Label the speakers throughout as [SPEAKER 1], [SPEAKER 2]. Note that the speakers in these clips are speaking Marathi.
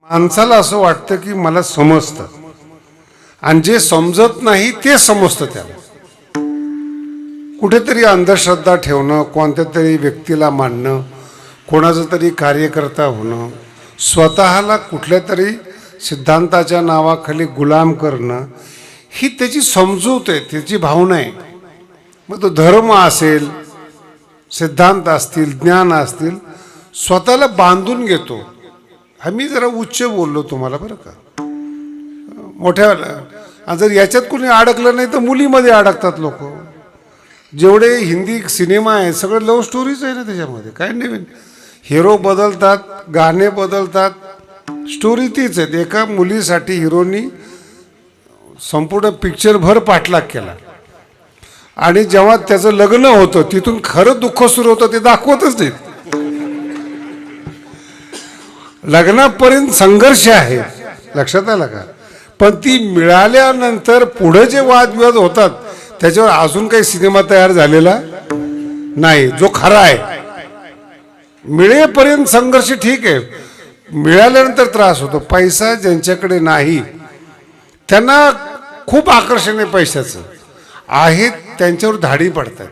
[SPEAKER 1] माणसाला असं वाटतं की मला समजतं आणि जे समजत नाही ते समजतं त्याला. कुठेतरी अंधश्रद्धा ठेवणं, कोणत्या तरी व्यक्तीला मानणं, कोणाचं तरी कार्यकर्ता होणं, स्वतःला कुठल्या तरी सिद्धांताच्या नावाखाली गुलाम करणं, ही त्याची समजूत आहे, त्याची भावना आहे. मग तो धर्म असेल, सिद्धांत असतील, ज्ञान असतील, स्वतःला बांधून घेतो. आम्ही जरा उच्च बोललो तुम्हाला बरं का, मोठ्या. जर याच्यात कोणी अडकलं नाही तर मुलीमध्ये अडकतात लोक. जेवढे हिंदी सिनेमा आहे सगळे लव्ह स्टोरीज आहे ना, त्याच्यामध्ये काय नवीन. हिरो बदलतात, गाणे बदलतात, स्टोरी तीच आहेत. एका मुलीसाठी हिरोनी संपूर्ण पिक्चरभर पाठलाग केला आणि जेव्हा त्याचं लग्न होतं तिथून खरं दुःख सुरू होतं ते दाखवतच नाहीत. लग्नापर्यंत संघर्ष आहे, लक्षात आलं का. पण ती मिळाल्यानंतर पुढे जे वादविवाद होतात त्याच्यावर अजून काही सिनेमा तयार झालेला नाही जो खरा आहे. मिळेपर्यंत संघर्ष ठीक आहे, मिळाल्यानंतर त्रास होतो. पैसा ज्यांच्याकडे नाही त्यांना खूप आकर्षण आहे पैशाचं, आहेत त्यांच्यावर धाडी पडतात,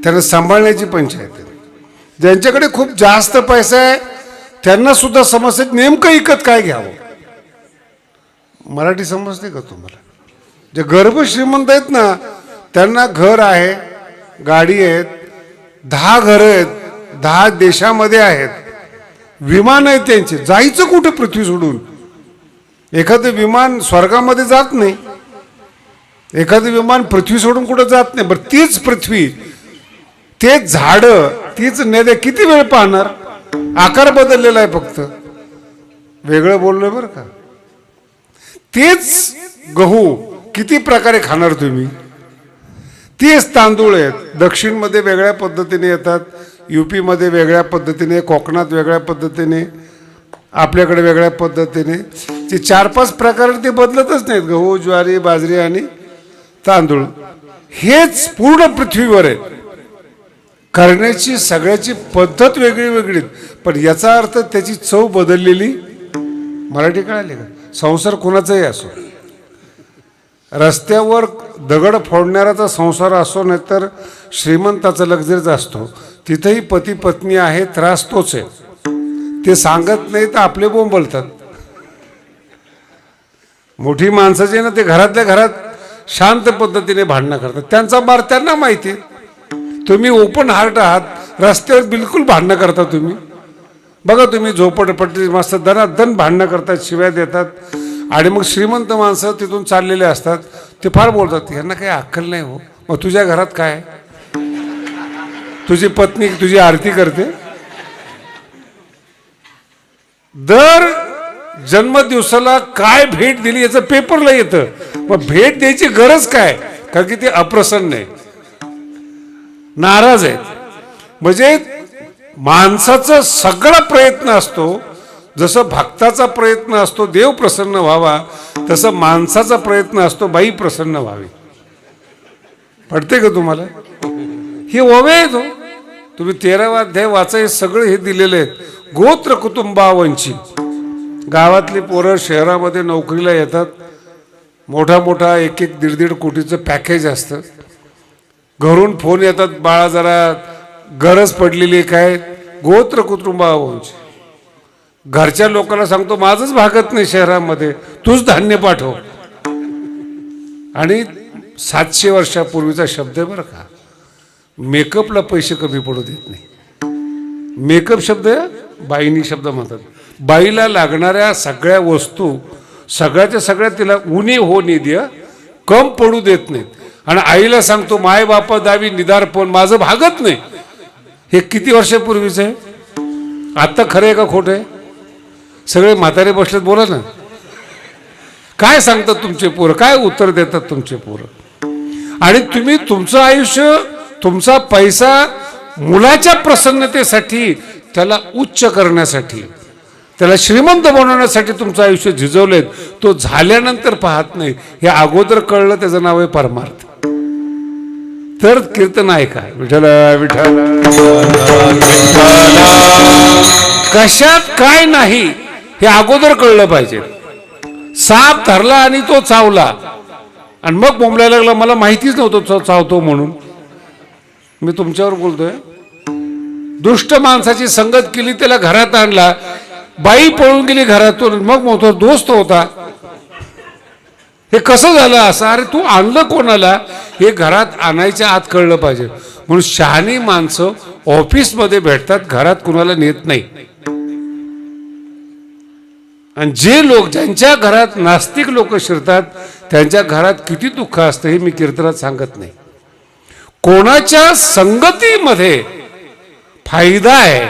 [SPEAKER 1] त्यांना सांभाळण्याची पंचायत आहे. ज्यांच्याकडे खूप जास्त पैसा आहे त्यांना सुद्धा समजते नेमकं इकत काय घ्यावं. मराठी समजते का तुम्हाला. जे गर्भ श्रीमंत आहेत ना त्यांना घर आहे, गाडी आहेत, 10 घरं आहेत, 10 देशामध्ये आहेत, विमान आहेत त्यांचे. जायचं कुठे पृथ्वी सोडून. एखादं विमान स्वर्गामध्ये जात नाही, एखादं विमान पृथ्वी सोडून कुठं जात नाही. बरं तीच पृथ्वी, तेच झाडं, तीच नद्या किती वेळ पाहणार. आकार बदललेला आहे फक्त, वेगळं बोललोय बरं का. तेच गहू किती प्रकारे खाणार तुम्ही. तेच तांदूळ आहेत, दक्षिणमध्ये वेगळ्या पद्धतीने येतात, यूपीमध्ये वेगळ्या पद्धतीने, कोकणात वेगळ्या पद्धतीने, आपल्याकडे वेगळ्या पद्धतीने. ते 4-5 प्रकार ते बदलतच नाहीत. गहू, ज्वारी, बाजरी आणि तांदूळ हेच पूर्ण पृथ्वीवर आहे. करण्याची सगळ्याची पद्धत वेगळी वेगळी, पण याचा अर्थ त्याची चव बदललेली. मराठी कळाली का. संसार कोणाचाही असो, रस्त्यावर दगड फोडणाऱ्याचा संसार असो नाही तर श्रीमंताचा लक्झरीचा असतो, तिथेही पती पत्नी आहे, त्रास तोच आहे. ते सांगत नाही तर आपले बोंबलतात. मोठी माणसं जे ना ते घरातल्या घरात शांत पद्धतीने भांडणं करतात, त्यांचा मार त्यांना माहिती. तुम्ही ओपन हार्ट आहात, रस्त्यावर बिलकुल भांडणं करता तुम्ही. बघा तुम्ही झोपडपट्टी मस्त दनादन भांडणं करतात, शिव्या देतात. आणि मग श्रीमंत माणसं तिथून चाललेले असतात, ते फार बोलतात, यांना काही अक्कल नाही हो. मग तुझ्या घरात काय, तुझी पत्नी तुझी आरती करते. दर जन्मदिवसाला काय भेट दिली याचं पेपरला येतं. मग भेट द्यायची गरज काय, कारण की ते अप्रसन्न आहे, नाराज आहेत. म्हणजे माणसाचा सगळा प्रयत्न असतो, जसं भक्ताचा प्रयत्न असतो देव प्रसन्न व्हावा, तसं माणसाचा प्रयत्न असतो बाई प्रसन्न व्हावी. पडते का तुम्हाला. हे ओवे आहे तो. तुम्ही 13वा अध्याय वाचा, हे सगळे हे दिलेले आहेत. गोत्र कुटुंबावंची गावातली पोरं शहरामध्ये नोकरीला येतात, मोठा मोठा 1-1, 1.5 कोटीचं पॅकेज असतं. घरून फोन येतात, बाळा जरा गरज पडलेली काय. गोत्र कुटुंबावंची. घरच्या लोकांना सांगतो माझंच भागत नाही शहरामध्ये, तूच धान्य पाठव. आणि 700 वर्षापूर्वीचा शब्द आहे बरं का. मेकअपला पैसे कमी पडू देत नाही. मेकअप शब्द बाईनी शब्द म्हणतात. बाईला लागणाऱ्या सगळ्या वस्तू सगळ्याच्या सगळ्या तिला उणे हो निधी कम पडू देत नाहीत. आणि आईला सांगतो माय बापा दावी निदारपण माझं भागत नाही. हे किती वर्षापूर्वीच आहे. आता खरं आहे का खोटं आहे. सगळे म्हातारे बसलेत, बोला ना. काय सांगतात तुमचे पोरं, काय उत्तर देतात तुमचे पोरं. आणि तुम्ही तुमचं आयुष्य, तुमचा पैसा मुलाच्या प्रसन्नतेसाठी, त्याला उच्च करण्यासाठी, त्याला श्रीमंत बनवण्यासाठी तुमचं आयुष्य झिजवलेत. तो झाल्यानंतर पाहत नाही. हे अगोदर कळलं, त्याचं नाव आहे परमार्थ. तर कीर्तन आहे काय, विठ्ठल विठ्ठल. कशात काय नाही हे अगोदर कळलं पाहिजे. साप धरला आणि तो चावला आणि मग बोंबलायला लागला, मला माहितीच नव्हतं चावतो म्हणून. मी तुमच्यावर बोलतोय. दुष्ट माणसाची संगत केली, त्याला घरात आणला, बाई पळून गेली घरातून, मग मोठा दोस्त होता. हे कसं झालं असं? अरे तू आणलं कोणाला हे घरात आणायच्या आत कळलं पाहिजे. म्हणून शहाणी माणसं ऑफिसमध्ये भेटतात, घरात कुणाला नेत नाही. आणि जे लोक ज्यांच्या घरात नास्तिक लोक शिरतात त्यांच्या घरात किती दुःख असतं हे मी कीर्तनात सांगत नाही. कोणाच्या संगतीमध्ये फायदा आहे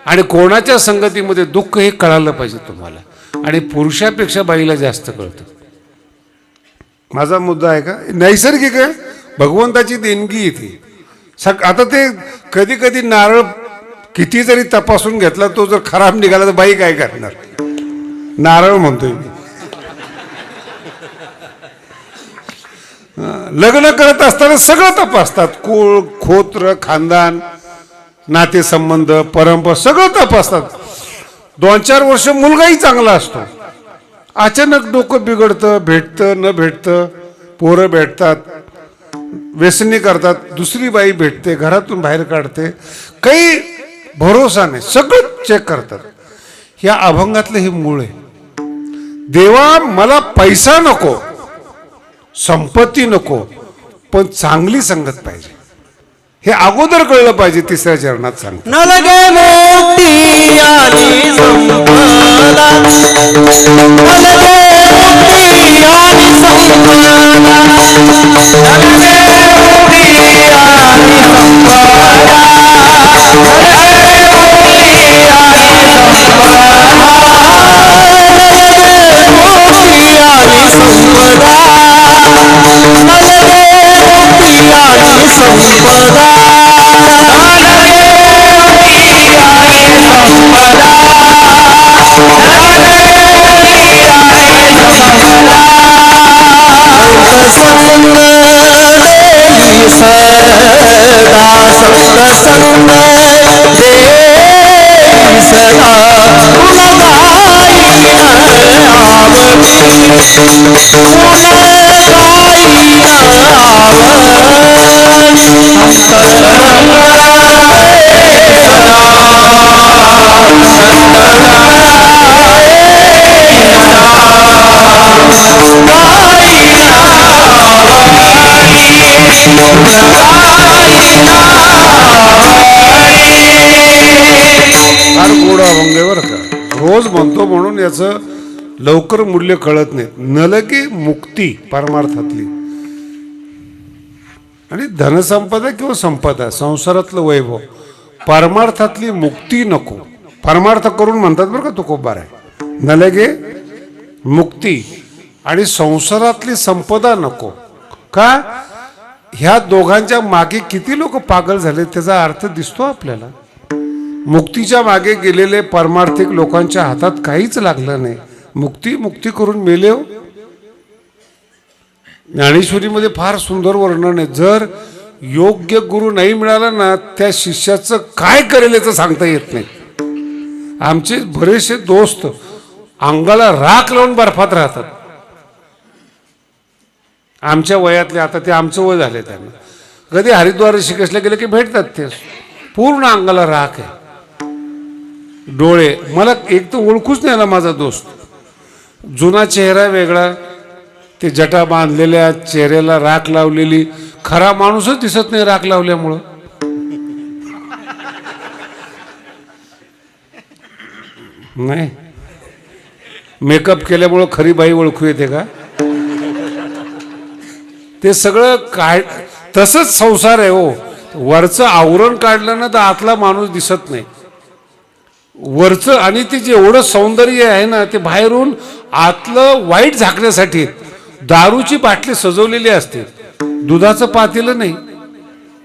[SPEAKER 1] आणि कोणाच्या संगतीमध्ये दुःख हे कळालं पाहिजे तुम्हाला. आणि पुरुषापेक्षा बाईला जास्त कळतं. माझा मुद्दा आहे का? नैसर्गिक आहे, भगवंताची देणगी येते. आता ते कधी कधी नारळ किती जरी तपासून घेतला तो जर खराब निघाला तर बाई काय करणार? नारळ म्हणतोय मी. लग्न करत असताना सगळं तपासतात, कुळ, खोत्र, खानदान, नातेसंबंध, परंपरा सगळं तपासतात. 2-4 वर्ष मुलगाही चांगला असतो, अचानक डोकं बिघडतं, भेटतं न भेटतं, पोरं भेटतात, व्यसनी करतात, दुसरी बाई भेटते, घरातून बाहेर काढते, काही भरोसा नाही, सगळं चेक करतात. ह्या अभंगातलं हे मूळ आहे. देवा मला पैसा नको, संपत्ती नको, पण चांगली संगत पाहिजे, हे अगोदर कळलं पाहिजे. 3ऱ्या चरणात सांगतो.
[SPEAKER 2] न लगे मोठी आणि संपदा, न लगे मोठी आणि संपदा, न लगे मोठी आणि संपदा, न लगे मोठी आणि
[SPEAKER 1] रोज म्हणतो म्हणून याचं लवकर मूल्य कळत नाही. नलगे मुक्ती परमार्थातली आणि धनसंपदा किंवा संपदा संसारातलं वैभव, परमार्थातली मुक्ती नको. परमार्थ करून म्हणतात बरं का तुकोबार आहे. नलगे मुक्ती आणि संसारातली संपदा नको. का? ह्या दोघांच्या मागे किती लोक पागल झाले त्याचा अर्थ दिसतो आपल्याला. मुक्तीच्या मागे गेलेले परमार्थिक लोकांच्या हातात काहीच लागलं नाही. मुक्ती मुक्ती करून मेले. ज्ञानेश्वरीमध्ये फार सुंदर वर्णन आहे. जर योग्य गुरु नाही मिळाला ना त्या शिष्याचं काय करेल याचं सांगता येत नाही. आमचे बरेचसे दोस्त अंगाला राख लावून बर्फात राहतात. आमच्या वयातले, आता ते आमचं वय झाले, त्यांना कधी हरिद्वार ऋषिकेशला गेले की भेटतात ते पूर्ण अंगाला राख आहे. डोळे मला एक तर ओळखूच नाही ना माझा दोस्त. जुना चेहरा वेगळा, ते जटा बांधलेल्या चेहऱ्याला राख लावलेली, खरा माणूसच दिसत नाही राख लावल्यामुळं. नाही मेकअप केल्यामुळं खरी बाई ओळखू येते का? ते सगळं काय तसंच संसार आहे हो. वरचं आवरण काढलं ना तर आतला माणूस दिसत नाही. वरचं आणि ते जेवढं सौंदर्य आहे ना ते बाहेरून आतलं वाईट झाकण्यासाठी दारूची बाटली सजवलेली असते, दुधाचं पातेलं नाही.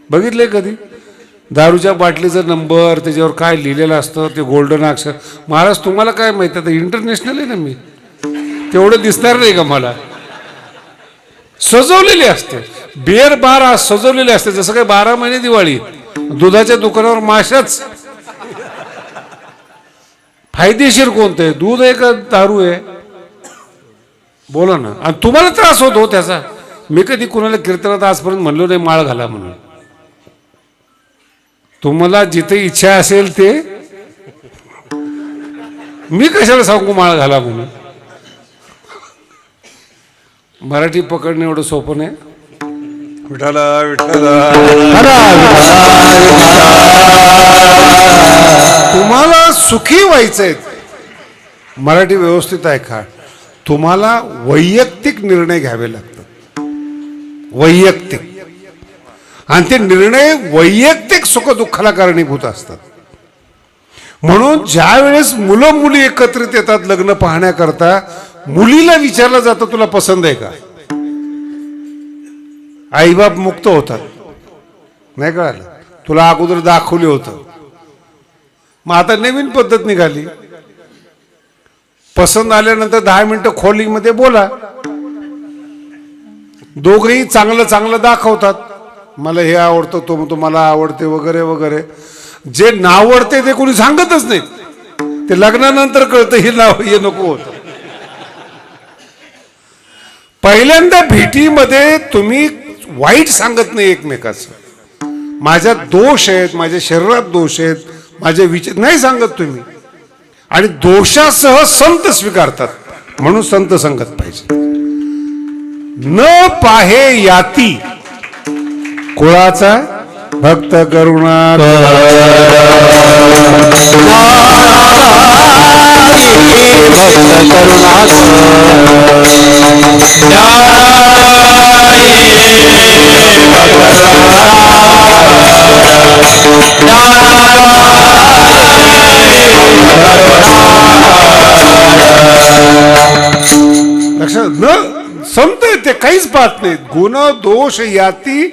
[SPEAKER 1] बघितलंय कधी? दारूच्या बाटलीचा नंबर, त्याच्यावर काय लिहिलेलं असतं, ते गोल्डन अक्षर. महाराज तुम्हाला काय माहिती, आता इंटरनॅशनल आहे ना मी, तेवढं दिसणार नाही का मला? सजवलेले असते. बिअर बार आज सजवलेले असते, जसं काय 12 महिने दिवाळी. दुधाच्या दुकानावर माशाच. फायदेशीर कोणतं आहे, दूध आहे का दारू आहे? बोला ना. आणि तुम्हाला त्रास होतो त्याचा. मी कधी कुणाला कीर्तनात आजपर्यंत म्हणलो नाही माळ घाला म्हणून. तुम्हाला जिथे इच्छा असेल ते, मी कशाला सांगू माळ घाला म्हणून. मराठी पकडणं एवढं सोपं नाही.
[SPEAKER 2] विठाला विठाला
[SPEAKER 1] तुम्हाला सुखी व्हायचंय, मराठी व्यवस्थित ऐका. तुम्हाला वैयक्तिक निर्णय घ्यावे लागतात, वैयक्तिक. आणि ते निर्णय वैयक्तिक सुखदुःखाला कारणीभूत असतात. म्हणून ज्या वेळेस मुलं मुली एकत्रित येतात लग्न पाहण्याकरता, मुलीला विचारलं जातं तुला पसंत आहे का? आईबाप मुक्त होतात. नाही कळालं? तुला अगोदर दाखवले होतं. मग आता नवीन पद्धत निघाली. पसंत आल्यानंतर 10 मिनिटं खोलीमध्ये बोला. दोघेही चांगलं चांगलं दाखवतात. मला हे आवडतं, तो म्हणतो मला आवडते, वगैरे वगैरे. जे नावडते ते कोणी सांगतच नाही. ते लग्नानंतर कळतं हे नाव हे नको होतं. पहिल्यांदा भेटीमध्ये तुम्ही वाईट सांगत नाही एकमेकाचं. माझ्यात दोष आहेत, माझ्या शरीरात दोष आहेत, माझे विचार नाही सांगत तुम्ही. आणि दोषासह संत स्वीकारतात. म्हणून संत संगत पाहिजे. न पाहे याती कुळाचा भक्त करुणा लक्षात. न संत ते काहीच पाहत नाहीत. गुण दोष याती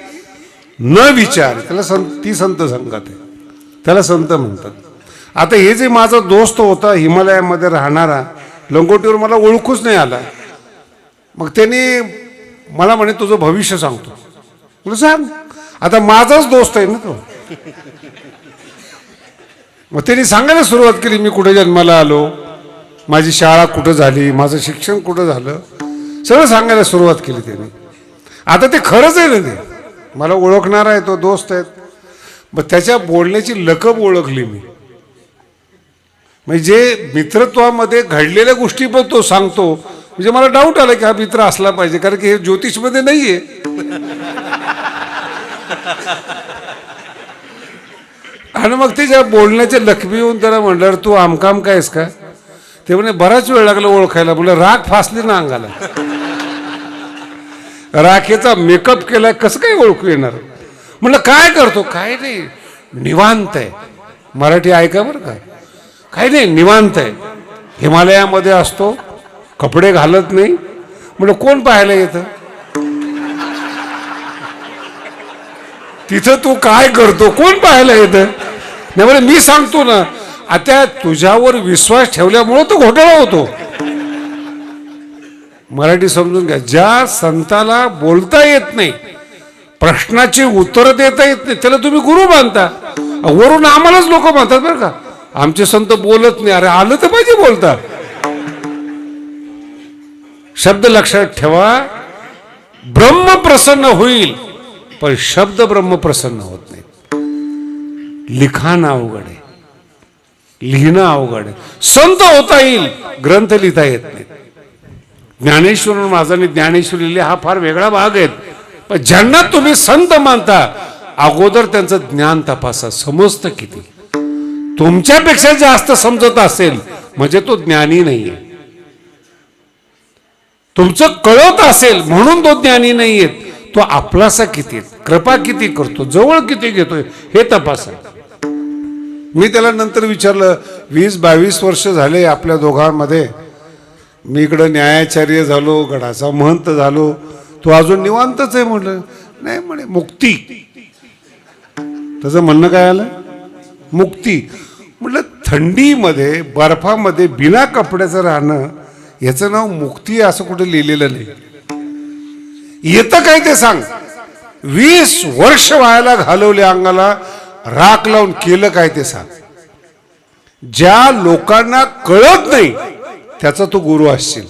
[SPEAKER 1] न विचार. त्याला ती संत संगत आहे. त्याला संत म्हणतात. आता हे जे माझा दोस्त होता हिमालयामध्ये राहणारा, लंगोटीवर मला ओळखूच नाही आला. मग त्याने मला म्हणे तुझं भविष्य सांगतो. म्हणलं सांग. आता माझाच दोस्त आहे ना तो. मग त्यांनी सांगायला सुरुवात केली मी कुठे जन्माला आलो, माझी शाळा कुठं झाली, माझं शिक्षण कुठं झालं, सगळं सांगायला सुरुवात केली त्यांनी. आता ते खरंच आहे ना, ते मला ओळखणारा आहे, तो दोस्त आहे. मग त्याच्या बोलण्याची लकब ओळखली मी. म्हणजे मित्रत्वामध्ये घडलेल्या गोष्टी पण तो सांगतो. म्हणजे मला डाऊट आला की हा मित्र असला पाहिजे, कारण की हे ज्योतिषमध्ये नाहीये. आणि मग त्याच्या बोलण्याच्या लकबी येऊन त्याला म्हणलं तू आमकाम कायस का? ते म्हणे बराच वेळ लागला ओळखायला. म्हणलं राख फासली ना अंगाला. राखेचा मेकअप केलाय कसं काय ओळखू येणार? म्हणलं काय करतो? काय नाही, निवांत आहे. मराठी ऐका बरं का. काय नाही, निवांत आहे. हिमालयामध्ये असतो, कपडे घालत नाही. म्हणलं कोण पाहायला येतं तिथं? तू काय करतो कोण पाहायला येतं? नाही म्हणे मी सांगतो ना. आता तुझ्यावर विश्वास ठेवल्यामुळं तो घोटाळा होतो. मराठी समजून घ्या. ज्या संताला बोलता येत नाही, प्रश्नाची उत्तर देता येत नाही, त्याला तुम्ही गुरु मानता. वरून आम्हालाच लोक म्हणतात बरं का, आमचे संत बोलत नाही. अरे आलं तर पाहिजे बोलता. शब्द लक्षात ठेवा. ब्रह्म प्रसन्न होईल, पण शब्द ब्रह्म प्रसन्न होत नाही. लिखाण अवघड आहे, लिहिणं अवघड आहे. संत होता येईल, ग्रंथ लिहिता येत नाही. ज्ञानेश्वर महाराजांनी ज्ञानेश्वर लिहिले हा फार वेगळा भाग आहे. पण ज्यांना तुम्ही संत मानता, अगोदर त्यांचं ज्ञान तपासा, समजतं किती. तुमच्यापेक्षा जास्त समजत असेल म्हणजे तो ज्ञानी नाहीये. तुमचं कळत असेल म्हणून तो ज्ञानी नाहीये. तो आपलासा किती, कृपा किती करतो, जवळ किती घेतोय हे तपासा. मी त्याला नंतर विचारलं, 20-22 वर्ष झाले आपल्या दोघांमध्ये. मी इकडं न्यायाचार्य झालो, गडाचा महंत झालो, तो अजून निवांतच आहे. म्हणलं नाही. म्हणे मुक्ती. त्याचं म्हणणं काय आलं? मुक्ती. म्हटलं थंडीमध्ये बर्फामध्ये बिना कपड्याचं राहणं याचं नाव मुक्ती असं कुठे लिहिलेलं नाही. येतं काय ते सांग. 20 वर्ष व्हायला घालवले, अंगाला राख लावून केलं काय ते सांग. ज्या लोकांना कळत नाही त्याचा तू गुरु असशील.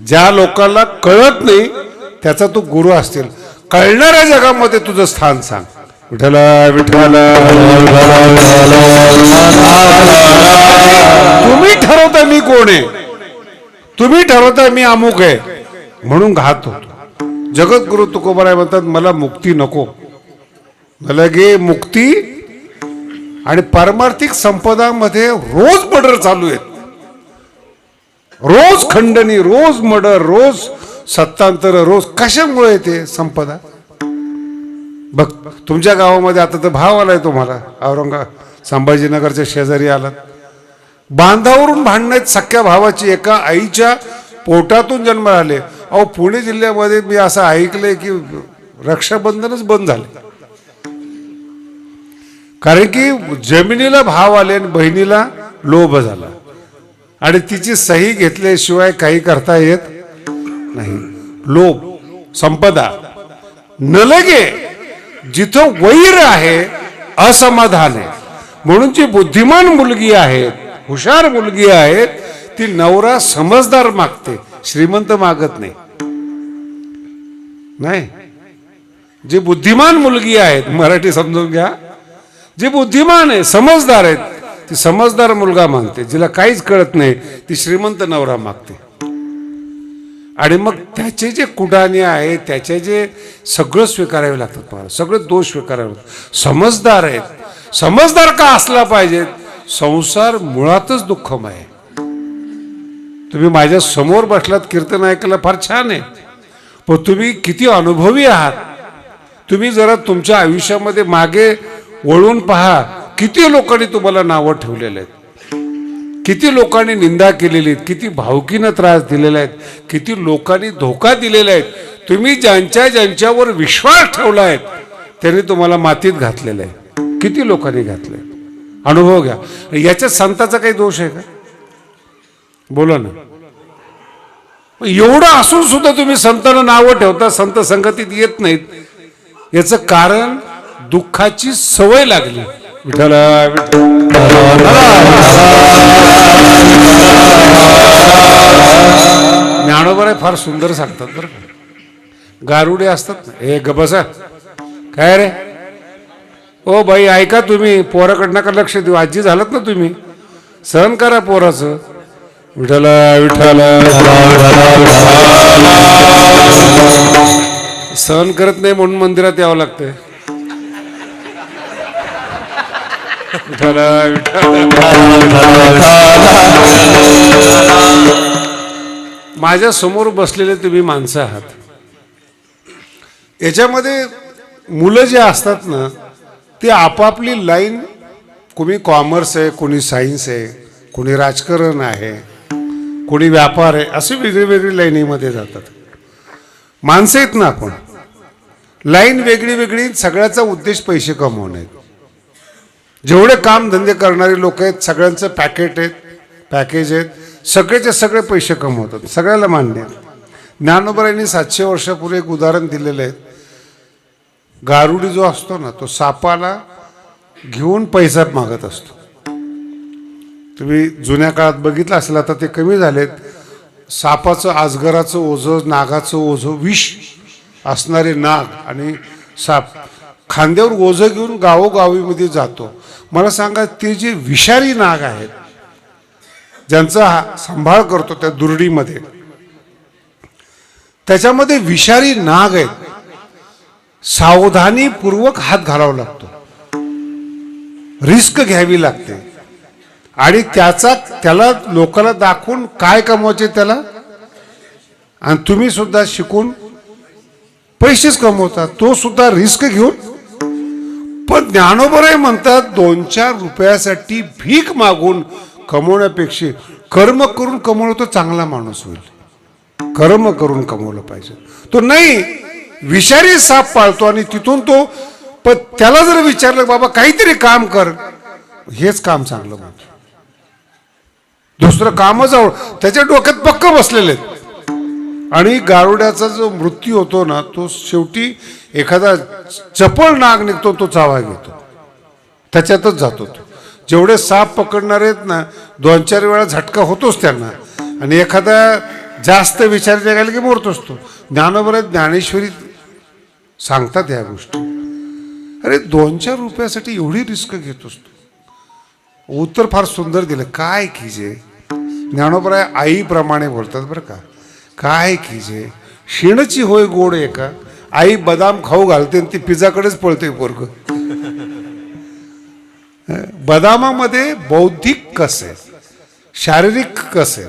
[SPEAKER 1] ज्या लोकांना कळत नाही त्याचा तू गुरु असतील. कळणाऱ्या जगामध्ये तुझं स्थान सांग. विठ्ठल विठ्ठल. तुम्ही ठरवता मी कोण आहे, तुम्ही ठरवता मी अमुक आहे म्हणून घात होतो. जगद्गुरु तुकोबाराय म्हणतात मला मुक्ती नको, मला गे मुक्ती. आणि पारमार्थिक संपदामध्ये रोज मर्डर चालू आहेत, रोज खंडणी, रोज मर्डर, रोज सत्तांतर, रोज. कशामुळे ते संपदा? बघ तुमच्या गावामध्ये आता तर भाव आलाय तुम्हाला, संभाजीनगरच्या शेजारी आलात. बांधावरून भांडण आहेत सख्या भावाची, एका आईच्या पोटातून जन्म आले. अहो पुणे जिल्ह्यामध्ये मी असं ऐकलंय की रक्षाबंधनच बंद झाले, कारण की जमिनीला भाव आले आणि बहिणीला लोभ झाला आणि तिची सही घेतल्याशिवाय काही करता येत नाही. लोभ, संपदा न लगे. जिथं वैर आहे, असमाधान आहे. म्हणून जी बुद्धिमान मुलगी आहे, हुशार मुलगी आहे, ती नवरा समजदार मागते, श्रीमंत मागत नाही. नाही, जी बुद्धिमान मुलगी आहेत, मराठी समजून घ्या, जी बुद्धिमान आहे, समजदार आहेत, ती समजदार मुलगा मागते. जिला काहीच कळत नाही ती श्रीमंत नवरा मागते. आणि मग त्याचे जे कुडाणे आहे, त्याचे जे सगळं स्वीकारावे लागतात, मला सगळे दोष स्वीकारावे लागतात. समजदार आहेत. समजदार का असला पाहिजेत? संसार मुळातच दुःखमय आहे. तुम्ही माझ्या समोर बसलात, कीर्तन ऐकायला फार छान आहे, पण तुम्ही किती अनुभवी आहात. तुम्ही जरा तुमच्या आयुष्यामध्ये मागे वळून पहा, किती लोकांनी तुम्हाला नावं ठेवलेले आहेत, किती लोकांनी निंदा केलेली आहेत, किती भावकीनं त्रास दिलेला आहेत, किती लोकांनी धोका दिलेला आहे. तुम्ही ज्यांच्यावर विश्वास ठेवला आहे त्यांनी तुम्हाला मातीत घातलेलं आहे. किती लोकांनी घातलंय, अनुभव घ्या. याच्यात संताचा काही दोष आहे का? बोला ना. एवढं असून सुद्धा तुम्ही संतांना नावं ठेवता, संत संगतीत येत नाहीत. याचं कारण दुःखाची सवय लागली. विठ्ठल ज्ञानोबा फार सुंदर सांगतात बरं का. गारुडे असतात ना, हे गबसा काय रे, ओ बाई ऐका, तुम्ही पोराकडनं का लक्ष देऊ, आजी झालात ना तुम्ही, सहन करा पोराचं. विठ्ठल विठ्ठल. सहन करत नाही म्हणून मंदिरात यावं लागतंय. विठ्ठल विठ्ठल. माझ्या समोर बसलेले तुम्ही माणसं आहात. याच्यामध्ये मुलं जे असतात ना, ते आपापली लाईन, कोणी कॉमर्स आहे, कोणी सायन्स आहे, कोणी राजकारण आहे, कोणी व्यापार आहे, असे वेगळी वेगळी लाईनीमध्ये जातात. माणसं आहेत ना आपण, लाईन वेगळी वेगळी, सगळ्याचा उद्देश पैसे कमवणे. जेवढे काम धंदे करणारे लोक आहेत सगळ्यांचं पॅकेज आहेत, सगळेचे सगळे पैसे कमवतात, सगळ्याला मान्य आहे. ज्ञानोबांनी 700 वर्षापूर्वी एक उदाहरण दिलेलं आहे. गारुडी जो असतो ना, तो सापाला घेऊन पैसा मागत असतो. तुम्ही जुन्या काळात बघितलं असेल, आता ते कमी झालेत. सापाचं, अजगराचं ओझं, नागाचं ओझं, विष असणारे नाग आणि साप खांद्यावर ओझं घेऊन गावोगावीमध्ये जातो. मला सांगा, ते जे विषारी नाग आहेत, ज्यांचा सांभाळ करतो त्या दुर्डीमध्ये, त्याच्यामध्ये विषारी नाग आहेत. सावधानीपूर्वक हात घालावा लागतो, रिस्क घ्यावी लागते. आणि त्याला लोकांना दाखवून काय कमवायचे त्याला, आणि तुम्ही सुद्धा शिकून पैसेच कमवतात, तो सुद्धा रिस्क घेऊन. पण ज्ञानोबा म्हणतात 2-4 रुपयासाठी भीक मागून कमवण्यापेक्षा कर्म करून कमवलं तो चांगला माणूस होईल. कर्म करून कमवलं पाहिजे. तो नाही विषारी साप पाळतो आणि तिथून तो, पण त्याला जर विचारलं बाबा काहीतरी काम कर, हेच काम चांगलं म्हणतो, दुसरं कामच त्याच्या डोक्यात पक्क बसलेले आहेत. आणि गारुड्याचा जो मृत्यू होतो ना, तो शेवटी एखादा चपळ नाग निघतो, तो चावा घेतो, त्याच्यातच जातो तो. जेवढे साप पकडणार आहेत ना 2-4 वेळा झटका होतोच त्यांना, आणि एखादा जास्त विचार जगायला की मोरतोच तो. ज्ञानोबा ज्ञानेश्वरी सांगतात ह्या गोष्टी. अरे 2-4 रुपयासाठी एवढी रिस्क घेतोस तू. उत्तर फार सुंदर दिलं. काय कीजे, ज्ञानोबा आईप्रमाणे बोलतात बरं का. काय कीजे, शिणची होय गोड आहे का. आई बदाम खाऊ घालते आणि ती पिझ्झाकडेच पळते पोरग. बदामामध्ये बौद्धिक कस आहे, शारीरिक कस आहे,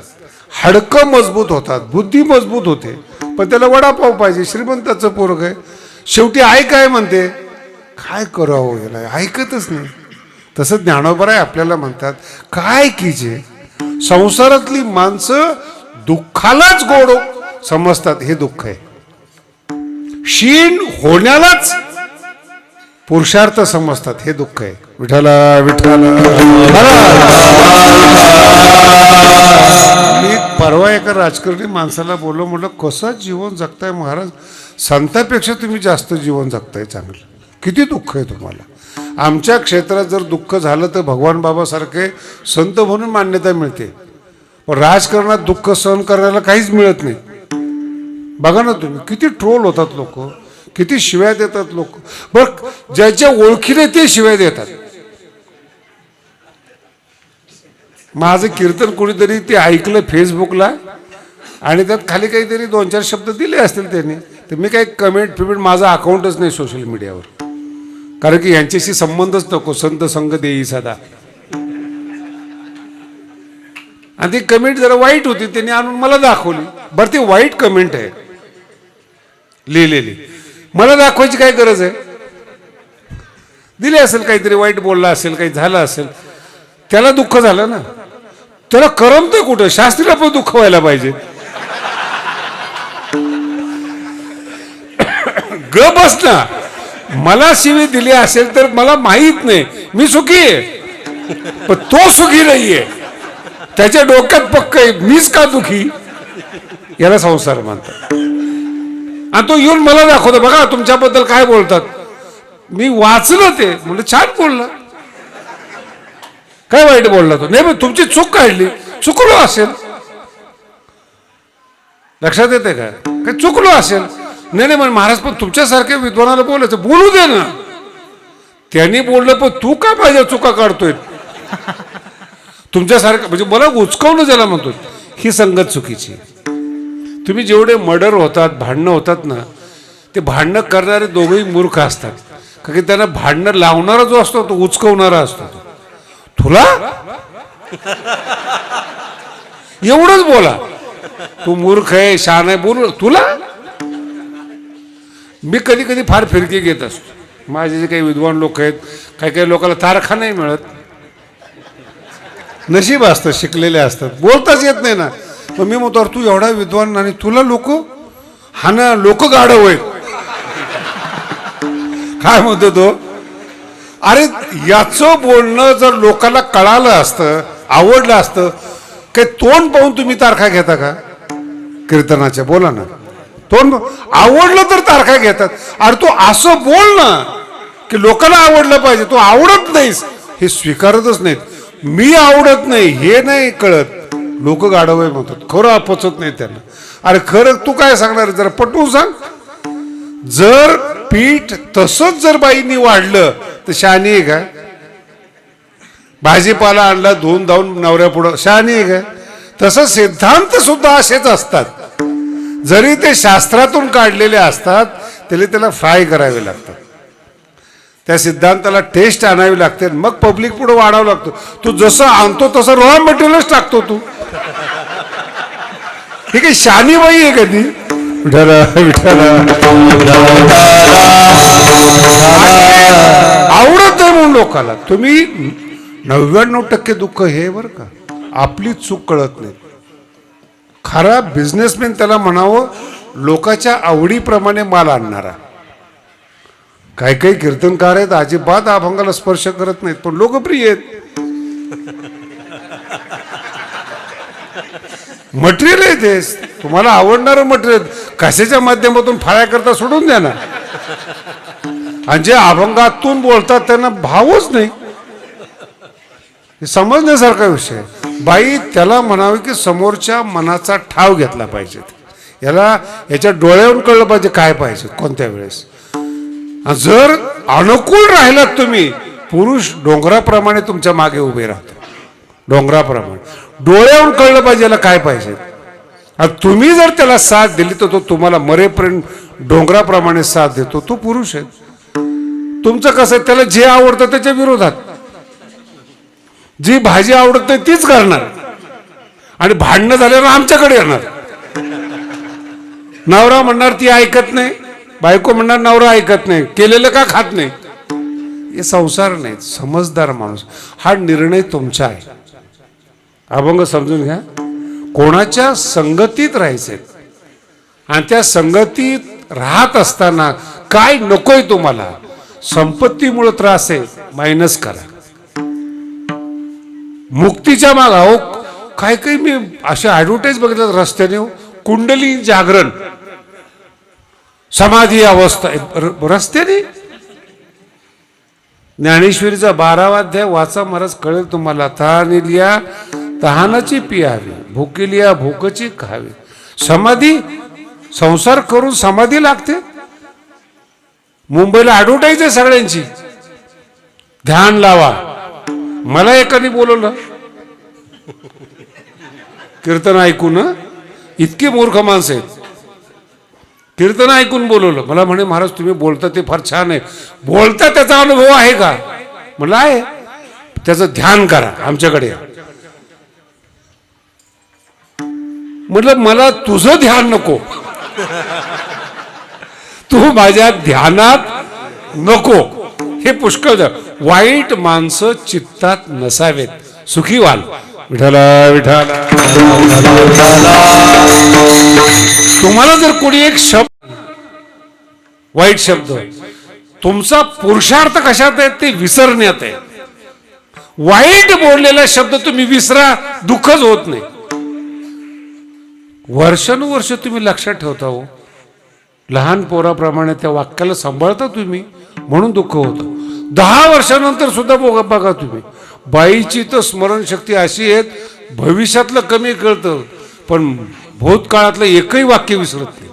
[SPEAKER 1] हाडकं मजबूत होतात, बुद्धी मजबूत होते. पण त्याला वडापाव पाहिजे, श्रीमंताचं पोरग आहे. शेवटी आई काय म्हणते, काय करावं याला, ऐकतच नाही. तसं ज्ञानोबा आपल्याला म्हणतात काय कीजे, संसारातली माणसं दुःखालाच गोड समजतात, हे दुःख आहे. क्षीण होण्यालाच पुरुषार्थ समजतात, हे दुःख आहे. विठ्ठला विठ्ठला. मी परवा एका राजकारणी माणसाला बोललो, म्हटलं कसं जीवन जगताय महाराज, संतापेक्षा तुम्ही जास्त जीवन जगताय चांगलं. किती दुःख आहे तुम्हाला. आमच्या क्षेत्रात जर दुःख झालं तर भगवान बाबासारखे संत म्हणून मान्यता मिळते, पण राजकारणात दुःख सहन करायला काहीच मिळत नाही. बघा ना तुम्ही, किती ट्रोल होतात लोक, किती शिव्या देतात लोक. बरं, ज्याच्या ओळखीने ते शिव्या देतात. माझं कीर्तन कोणीतरी ते ऐकलं फेसबुकला, आणि त्यात खाली काहीतरी 2-4 शब्द दिले असतील त्यांनी, तर मी काही कमेंट फिमेंट, माझं अकाउंटच नाही सोशल मीडियावर, कारण की यांच्याशी संबंधच नको. संत संग देई सदा. आणि ती कमेंट जरा वाईट होती, त्यांनी आणून मला दाखवली. बरं, ती वाईट कमेंट आहे लिहिलेली, मला दाखवायची काय गरज आहे. दिले असेल, काहीतरी वाईट बोलला असेल, काही झालं असेल, त्याला दुःख झालं ना. त्याला करमतंय कुठं, शास्त्रीला पण दुःख व्हायला पाहिजे. ग बस ना. मला शिवी दिली असेल तर मला माहित नाही, मी सुखी आहे, पण तो सुखी नाहीये. त्याच्या डोक्यात पक्क आहे मीच का दुखी. याला संसार म्हणतात. आणि तो येऊन मला दाखवतो, बघा तुमच्याबद्दल काय बोलतात. मी वाचलं ते, म्हणजे छान बोलला. काय वाईट बोलला तो, नाही तुमची चूक काढली, चुकलो असेल. लक्षात येते का, काय चुकलो असेल. नाही नाही महाराज, पण तुमच्यासारख्या विद्वानाला बोलायचं, बोलू दे ना. त्यांनी बोललं, पण तू का माझ्या चुका काढतोय. तुमच्यासारखं म्हणजे मला उचकवणं ज्याला म्हणतो, ही संगत चुकीची. तुम्ही जेवढे मर्डर होतात, भांडणं होतात ना, ते भांडणं करणारे दोघेही मूर्ख असतात. कारण की त्यांना भांडणं लावणारा जो असतो तो उचकवणारा असतो. तुला एवढंच बोला, तू मूर्ख आहे, शहाणा आहे, बोल तुला. मी कधी कधी फार फिरकी घेत असतो. माझे जे काही विद्वान लोक आहेत, काही काही लोकांना तारखा नाही मिळत. नशीब असतं, शिकलेले असतात, बोलताच येत नाही ना. मग मी म्हणतो, तू एवढा विद्वान आणि तुला लोक हा ना, लोक गाढव आहेत. काय म्हणतो तो, अरे याचं बोलणं जर लोकांना कळालं असतं, आवडलं असतं, काही तोंड पाहून तुम्ही तारखा घेता का कीर्तनाच्या. बोला ना, तोंड आवडलं तर तारखा घेतात. अरे तू असं बोल ना की लोकांना आवडलं पाहिजे. तू आवडत नाहीस हे स्वीकारतच नाहीत. मी आवडत नाही हे नाही कळत, लोक गाढव आहे म्हणतात, खरं पचत नाही त्यांना. अरे खरं तू काय सांगणार, जरा पटवून सांग. जर पीठ तसंच जर बाईंनी वाढलं तर शहाणी आहे का. भाजीपाला आणला धुवून धावून नवऱ्या पुढं, शहाणी आहे का. तसं सिद्धांत सुद्धा असेच असतात. जरी ते शास्त्रातून काढलेले असतात तरी त्याला फ्राय करावे लागतात. त्या सिद्धांताला टेस्ट आणावी लागते, मग पब्लिक पुढे वाढावं लागतो. तू जसं आणतो तसं रॉ मटेरियलच टाकतो तू. ही काही शानी बाई आहे का ती. आवडत आहे म्हणून लोकांना. तुम्ही 99% दुःख हे बरं का, आपली चूक कळत नाही. खरा बिझनेसमॅन त्याला म्हणावं, लोकांच्या आवडीप्रमाणे माल आणणारा. काही काही कीर्तनकार आहेत अजिबात अभंगाला स्पर्श करत नाहीत, पण लोकप्रिय आहेत. मटेरियल आहे ते, तुम्हाला आवडणारं मटेरियल. कशाच्या माध्यमातून फाळ्या करता सोडून द्या ना. आणि जे अभंगातून बोलतात त्यांना भावच नाही. हे समजण्यासारखा विषय आहे. बाई त्याला म्हणावे की समोरच्या मनाचा ठाव घेतला पाहिजे. याच्या डोळ्यावरून कळलं पाहिजे काय पाहिजे कोणत्या वेळेस. जर अनुकूल राहिलात तुम्ही, पुरुष डोंगराप्रमाणे तुमच्या मागे उभे राहतो. डोंगराप्रमाणे डोळ्यावरून कळलं पाहिजे याला काय पाहिजे. आणि तुम्ही जर त्याला साथ दिली तर तो तुम्हाला मरेपर्यंत डोंगराप्रमाणे साथ देतो. तो पुरुष आहे. तुमचं कसं आहे, त्याला जे आवडतं त्याच्या विरोधात, जी भाजी आवडत नाही तीच करणार आणि भांडणं झाल्यावर आमच्याकडे येणार. नवरा म्हणणार ती ऐकत नाही, बायको म्हणणार नवरा ऐकत नाही, केलेलं का खात नाही. हे संसार नाही. समजदार माणूस. हा निर्णय तुमचा आहे. अभंग समजून घ्या. कोणाच्या संगतीत राहायचे आणि त्या संगतीत राहत असताना काय नकोय तुम्हाला, संपत्तीमुळे त्रास आहे, मायनस करा. मुक्तीच्या माग अहो काय काही मी असे ऍडव्हर्टाईज बघितलं रस्त्याने, कुंडली जागरण, समाधी अवस्था रस्त्याने. ज्ञानेश्वरीचा 12वा अध्याय वाचा महाराज, कळेल तुम्हाला. तहानिलिया तहानाची पियावी, भुकेलिया भूकची खावी. समाधी, संसार करून समाधी लागते. मुंबईला ऍडव्हर्टाईज आहे सगळ्यांची, ध्यान लावा. मला एकाने बोलवलं कीर्तन ऐकून. इतकी मूर्ख माणसं आहेत. कीर्तन ऐकून बोलवलं मला. म्हणे महाराज तुम्ही बोलता ते फार छान आहे. बोलता त्याचा अनुभव आहे का? म्हणलं आहे. त्याचं ध्यान करा, आमच्याकडे या. म्हटलं मला तुझं ध्यान नको, तू माझ्या ध्यानात नको. हे पुष्कळ. वाईट माणसं चित्तात नसावेत. सुखी व्हाल. विठाला विठाला. तुम्हाला जर कोणी एक शब्द, वाईट शब्द, तुमचा पुरुषार्थ कशात आहे ते विसरण्यात आहे. वाईट बोललेला शब्द तुम्ही विसरा, दुःखच होत नाही. वर्षानुवर्ष तुम्ही लक्षात ठेवता हो. लहान पोराप्रमाणे त्या वाक्याला सांभाळता तुम्ही, म्हणून दुःख होतं. 10 वर्षानंतर सुद्धा बघा तुम्ही. बाईची तर स्मरणशक्ती अशी आहे, भविष्यातलं कमी कळतं पण भूतकाळातलं एकही वाक्य विसरत नाही.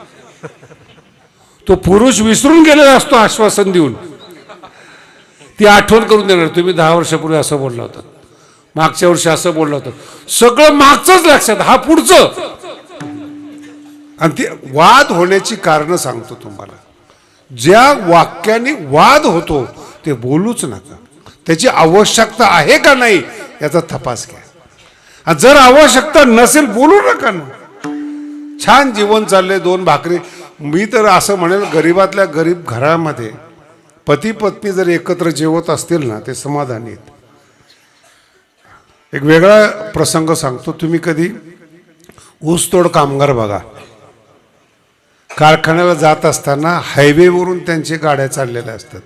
[SPEAKER 1] तो पुरुष विसरून गेलेला असतो आश्वासन देऊन. ती आठवण करून देणार, तुम्ही 10 वर्षापूर्वी असं बोलला होता, मागच्या वर्षी असं बोलला होता. सगळं मागचंच लक्षात, हा पुढचं. आणि ती वाद होण्याची कारणं सांगतो तुम्हाला. ज्या वाक्याने वाद होतो ते बोलूच नका. त्याची आवश्यकता आहे का नाही याचा तपास घ्या. आणि जर आवश्यकता नसेल बोलू नका ना. छान जीवन चाललंय, 2 भाकरी. मी तर असं म्हणेल, गरीबातल्या गरीब घरामध्ये पती पत्नी जर एकत्र जेवत असतील ना, ते समाधानी आहेत. एक वेगळा प्रसंग सांगतो. तुम्ही कधी ऊसतोड कामगार बघा. कारखान्याला जात असताना हायवेवरून त्यांच्या गाड्या चाललेल्या असतात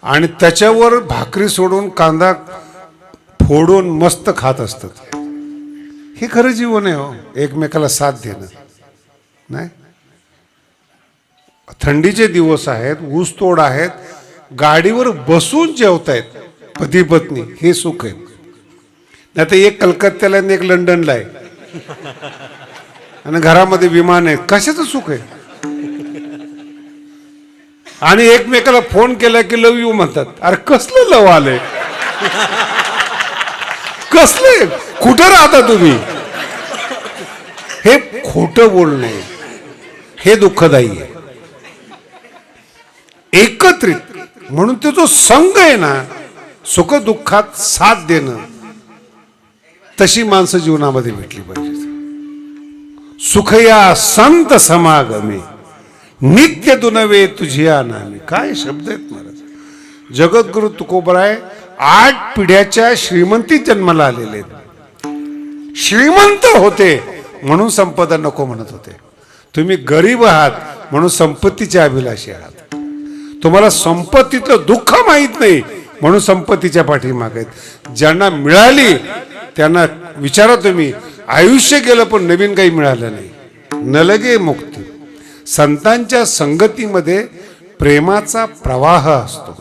[SPEAKER 1] आणि त्याच्यावर भाकरी सोडून कांदा फोडून मस्त खात असतात. हे खरं जीवन आहे हो. एकमेकाला साथ देणं नाही. थंडीचे दिवस आहेत, ऊसतोड आहेत, गाडीवर बसून जेवतायत पती पत्नी. हे सुख आहे. नाही तर एक कलकत्त्याला आणि एक लंडनला आहे आणि घरामध्ये विमान आहे. कशाचं सुख आहे? आणि एकमेकाला फोन केला की लव यू म्हणतात. अरे कसलं लव आलंय? कसले? कुठं राहता तुम्ही? हे खोटं बोलणे, हे दुःखदायी आहे. एकत्रित म्हणून तो जो संघ आहे ना, सुख दुःखात साथ देणं, तशी माणसं जीवनामध्ये भेटली पाहिजे. सुखया संत समागमे नित्य दुनवे तुझिया नामे. काय शब्द आहेत महाराज. जगद्गुरु तुकोबराय 8 पिढ्याच्या श्रीमंतीत जन्माला आलेले आहेत. श्रीमंत होते म्हणून संपदा नको म्हणत होते. तुम्ही गरीब आहात म्हणून संपत्तीचे अभिलाषी आहात. तुम्हाला संपत्तीतलं दुःख माहित नाही म्हणून संपत्तीच्या पाठीमागे आहेत. ज्यांना मिळाली त्यांना विचारा तुम्ही, आयुष्य गेलं पण नवीन काही मिळालं नाही. नलगे मुक्ती. संतांच्या संगतीमध्ये प्रेमाचा प्रवाह असतो.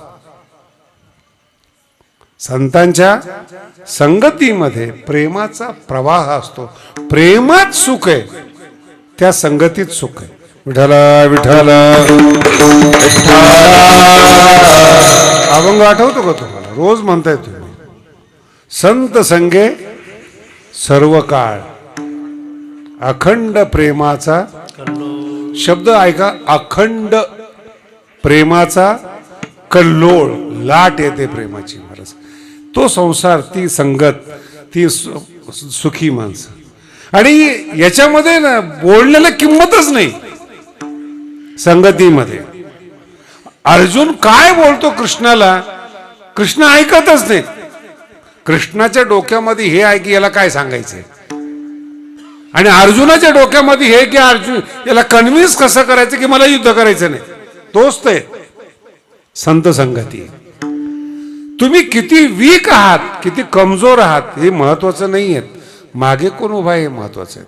[SPEAKER 1] संतांच्या संगतीमध्ये प्रेमाचा प्रवाह असतो. प्रेमात सुख आहे, त्या संगतीत सुख आहे. विठाला विठाला अभंग आठवतो का तुम्हाला? रोज म्हणताय तुम्ही. संत संगे सर्व काळ अखंड प्रेमाचा शब्द ऐका. अखंड प्रेमाचा कल्लोळ, लाट येते प्रेमाची महाराज. तो संसार, ती संगत, ती सुखी माणसं. आणि याच्यामध्ये ना बोलण्याला किंमतच नाही. संगतीमध्ये अर्जुन काय बोलतो कृष्णाला, कृष्ण ऐकतच नाही. कृष्णाच्या डोक्यामध्ये हे आहे की याला काय सांगायचंय, आणि अर्जुनाच्या डोक्यामध्ये हे की अर्जुन याला कन्व्हिन्स कसं करायचं की मला युद्ध करायचं नाही. तोच ते संत संगती. तुम्ही किती वीक आहात, किती कमजोर आहात हे महत्वाचं नाही आहे, मागे कोण उभा आहे हे महत्वाचं आहे.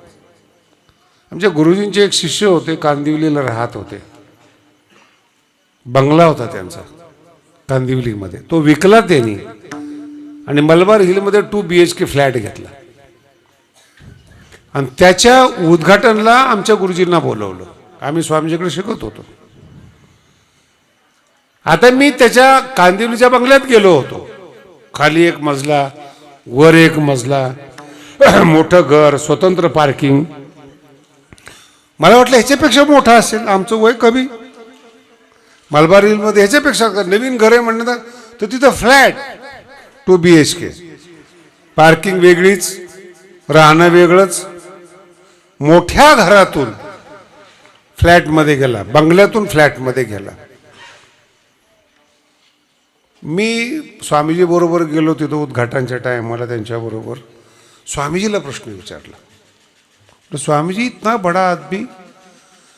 [SPEAKER 1] आमच्या गुरुजींचे एक शिष्य होते, कांदिवलीला राहत होते. बंगला होता त्यांचा कांदिवलीमध्ये, तो विकला त्यांनी आणि मलबार हिलमध्ये 2 BHK फ्लॅट घेतला. आणि त्याच्या उद्घाटनला आमच्या गुरुजींना बोलवलं. आम्ही स्वामीजीकडे शिकत होतो. आता मी त्याच्या कांदिवलीच्या बंगल्यात गेलो होतो. खाली एक मजला, वर एक मजला, मोठं घर, स्वतंत्र पार्किंग. मला वाटलं ह्याच्यापेक्षा मोठा असेल, आमचं वय कमी. मलबार हिलमध्ये ह्याच्यापेक्षा नवीन घर आहे म्हणणं, तर तिथं फ्लॅट 2 BHK, पार्किंग वेगळीच, राहणं वेगळंच. मोठ्या घरातून फ्लॅटमध्ये गेला, बंगल्यातून फ्लॅटमध्ये गेला. मी स्वामीजी बरोबर गेलो तिथं उद्घाटनच्या टायमाला त्यांच्याबरोबर. स्वामीजीला प्रश्न विचारला, तो स्वामीजी इतना बड़ा आदमी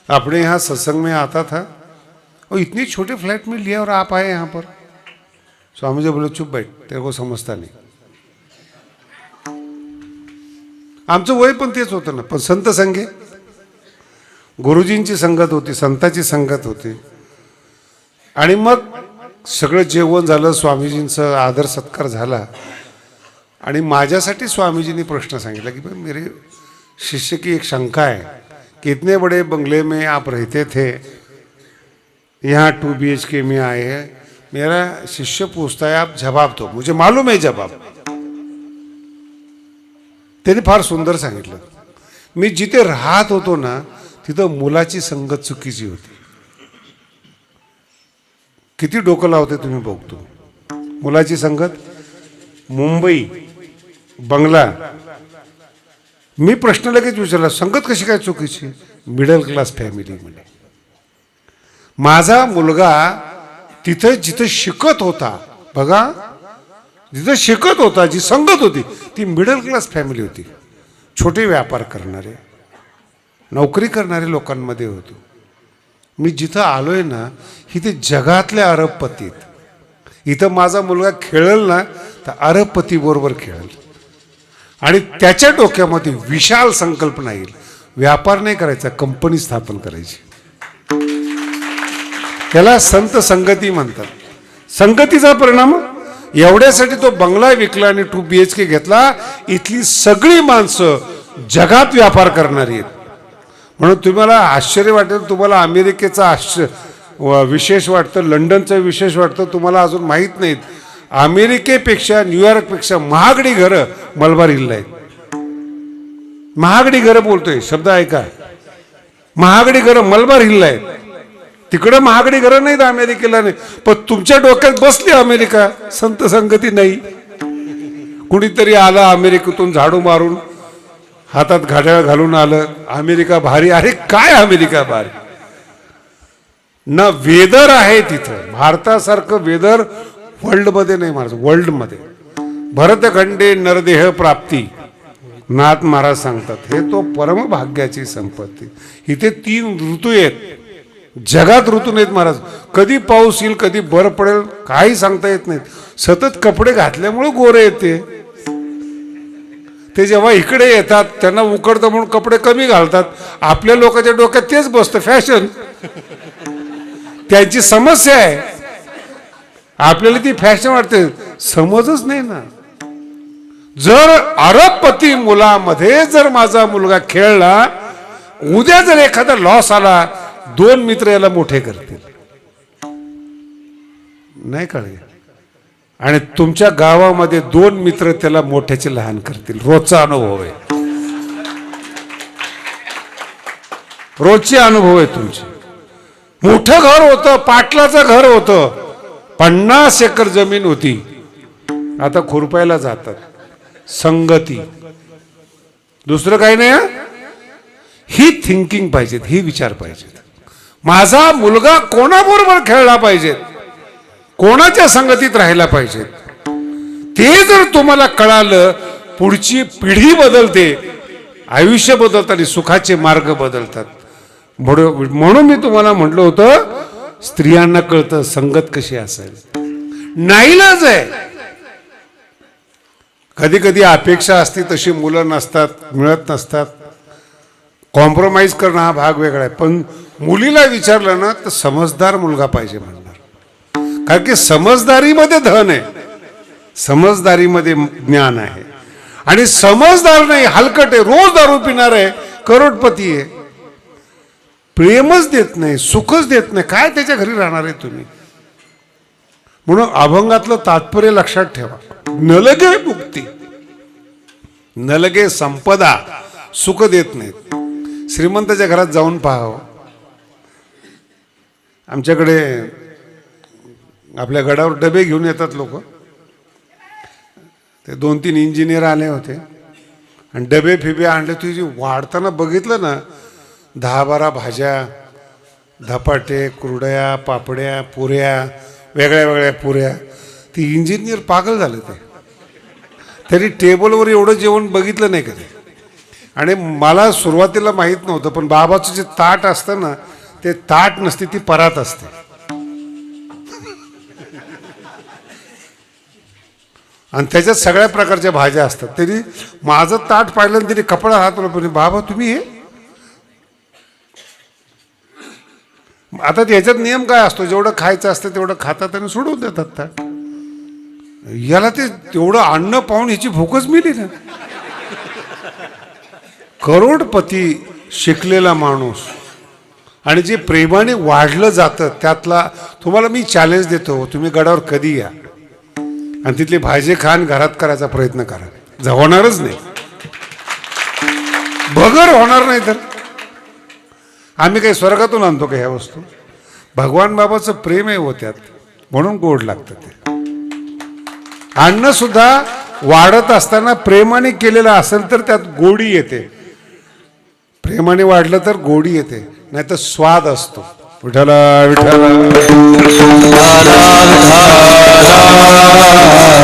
[SPEAKER 1] अपने यहाँ सत्संग में आता था और इतनी छोटे फ्लैट में लिया और आप आए यहाँ पर. स्वामीजी बोले चुप बैठ, तेरे को समजता नाही. आमचं वय पण तेच होतं ना, पण संत संगे गुरुजींची संगत होती, संताची संगत होती. आणि मग सगळं जेवण झालं, स्वामीजींचं आदर सत्कार झाला. आणि माझ्यासाठी स्वामीजींनी प्रश्न सांगितला की भाई मेरे शिष्य की एक शंका है कि इतने बड़े बंगले में आप रहते थे, यहाँ 2 BHK में आए हैं. मेरा शिष्य पूछता है, आप जवाब दो, मुझे मालूम है जवाब. त्यांनी फार सुंदर सांगितलं. मी जिथे राहत होतो ना तिथं मुलाची संगत चुकीची होती. किती डोकं लावते तुम्ही बघतो. मुलाची संगत, मुंबई, बंगला. मी प्रश्न लगेच विचारला, संगत कशी काय चुकीची? मिडल क्लास फॅमिली म्हणे. माझा मुलगा तिथं जिथं शिकत होता, बघा जिथं शिकत होता, जी संगत होती ती मिडल क्लास फॅमिली होती. छोटे व्यापार करणारे, नोकरी करणारे लोकांमध्ये होतो. मी जिथं आलोय ना इथे जगातल्या अरबपतीत. इथं माझा मुलगा खेळेल ना तर अरबपती बरोबर खेळेल. आणि त्याच्या डोक्यामध्ये विशाल संकल्पना येईल, व्यापार नाही करायचा, कंपनी स्थापन करायची. त्याला संत संगती म्हणतात. संगतीचा परिणाम एवढ्यासाठी तो बंगला विकला आणि 2 BHK घेतला. इथली सगळी माणसं जगात व्यापार करणारी आहेत. म्हणून तुम्हाला आश्चर्य वाटेल, तुम्हाला अमेरिकेचा विशेष वाटतं, लंडनचं विशेष वाटतं, तुम्हाला अजून माहीत नाहीत. अमेरिकेपेक्षा, न्यूयॉर्कपेक्षा महागडी घरं मलबार हिलला आहेत. महागडी घरं बोलतोय, शब्द ऐका, महागडी घरं मलबार हिलला आहेत. तिकडं महागडी घरं नाहीत अमेरिकेला नाही, पण तुमच्या डोक्यात बसली अमेरिका. संत संगती नाही. कुणीतरी आला अमेरिकेतून झाडू मारून, हातात घड्याळ घालून आलं, अमेरिका भारी. अरे काय अमेरिका भारी ना, वेदर आहे तिथं. भारतासारखं वेदर वर्ल्डमध्ये नाही महाराज, वर्ल्डमध्ये. भरतखंडे नरदेह प्राप्ती, नाथ महाराज सांगतात, हे तो परमभाग्याची संपत्ती. इथे 3 ऋतू आहेत, जगात ऋतू नाहीत महाराज. कधी पाऊस येईल, कधी बरं पडेल, काही सांगता येत नाहीत. सतत कपडे घातल्यामुळे गोरे येते. ते जेव्हा इकडे येतात त्यांना उकडतं म्हणून कपडे कमी घालतात. आपल्या लोकांच्या डोक्यात तेच बसतं, फॅशन. त्यांची समस्या आहे. आपल्याला ती फॅशन वाटते. समजच नाही ना. जर अरबपती मुलामध्ये जर माझा मुलगा खेळला, उद्या जर एखादा लॉस आला, 2 मित्र याला मोठे करतील, नाही कळले. आणि तुमच्या गावामध्ये 2 मित्र त्याला मोठ्याचे लहान करतील. रोजचा अनुभव आहे, रोजचे अनुभव आहे तुमचे. मोठं घर होतं, पाटलाचं घर होतं, 50 एकर जमीन होती, आता खुरपायला जातात. संगती, दुसरं काही नाही. ही थिंकिंग पाहिजेत, ही विचार पाहिजेत. माझा मुलगा कोणाबरोबर खेळला पाहिजे, कोणाच्या संगतीत राहायला पाहिजे, ते जर तुम्हाला कळालं, पुढची पिढी बदलते, आयुष्य बदलतात आणि सुखाचे मार्ग बदलतात. म्हणून मी तुम्हाला म्हटलं होतं, स्त्रियांना कळतं संगत कशी असेल. नाईलाज आहे. कधी कधी अपेक्षा असते तशी मुलं नसतात, मिळत नसतात. कॉम्प्रोमाइज करणं हा भाग वेगळा आहे. पण मुलीला विचारलं ना तर समजदार मुलगा पाहिजे म्हणणार. कारण की समजदारीमध्ये धन आहे, समजदारीमध्ये ज्ञान आहे. आणि समजदार नाही, हलकट आहे, रोज दारू पिणार आहे, करोडपती आहे, प्रेमच देत नाही, सुखच देत नाही, काय त्याच्या घरी राहणार आहे तुम्ही. म्हणून अभंगातलं तात्पर्य लक्षात ठेवा. नलगे मुक्ती, नलगे संपदा, सुख देत नाहीत. श्रीमंताच्या घरात जाऊन पाहावं. आमच्याकडे आपल्या गडावर डबे घेऊन येतात लोक. ते 2-3 इंजिनियर आले होते आणि डबे फिबे आणले. तुझी वाढताना बघितलं ना, 10-12 भाज्या, धपाटे, कुरड्या, पापड्या, पुऱ्या, वेगळ्या वेगळ्या पुऱ्या. ती इंजिनियर पागल झाले. ते तरी टेबलवर एवढं जेवण बघितलं नाही कधी. आणि मला सुरुवातीला माहीत नव्हतं, पण बाबाचं जे ताट असतं ना, ते ताट नसते, ती परात असते. आणि त्याच्यात सगळ्या प्रकारच्या भाज्या असतात. तरी माझं ताट पाहिलं तरी कपडा हात पण, बाबा तुम्ही हे. आता त्याच्यात नियम काय असतो, जेवढं खायचं असतं तेवढं खातात आणि सोडून देतात ताट. याला ते तेवढं अन्न पाहून ह्याची भूकच मिली ना. करोडपती शिकलेला माणूस आणि जे प्रेमाने वाढलं जातं, त्यातला तुम्हाला मी चॅलेंज देतो. तुम्ही गडावर कधी या आणि तिथली भाजी खान घरात करायचा प्रयत्न करा. होणारच नाही, भगर होणार नाही. तर आम्ही काही स्वर्गातून आणतो का ह्या वस्तू? भगवान बाबाचं प्रेम आहे हो त्यात, म्हणून गोड लागतं. ते अन्न सुद्धा वाढत असताना प्रेमाने केलेलं असेल तर त्यात गोडी येते. प्रेमाने वाढलं तर गोडी येते, नाही तर स्वाद असतो. विठ्ठला विठ्ठला.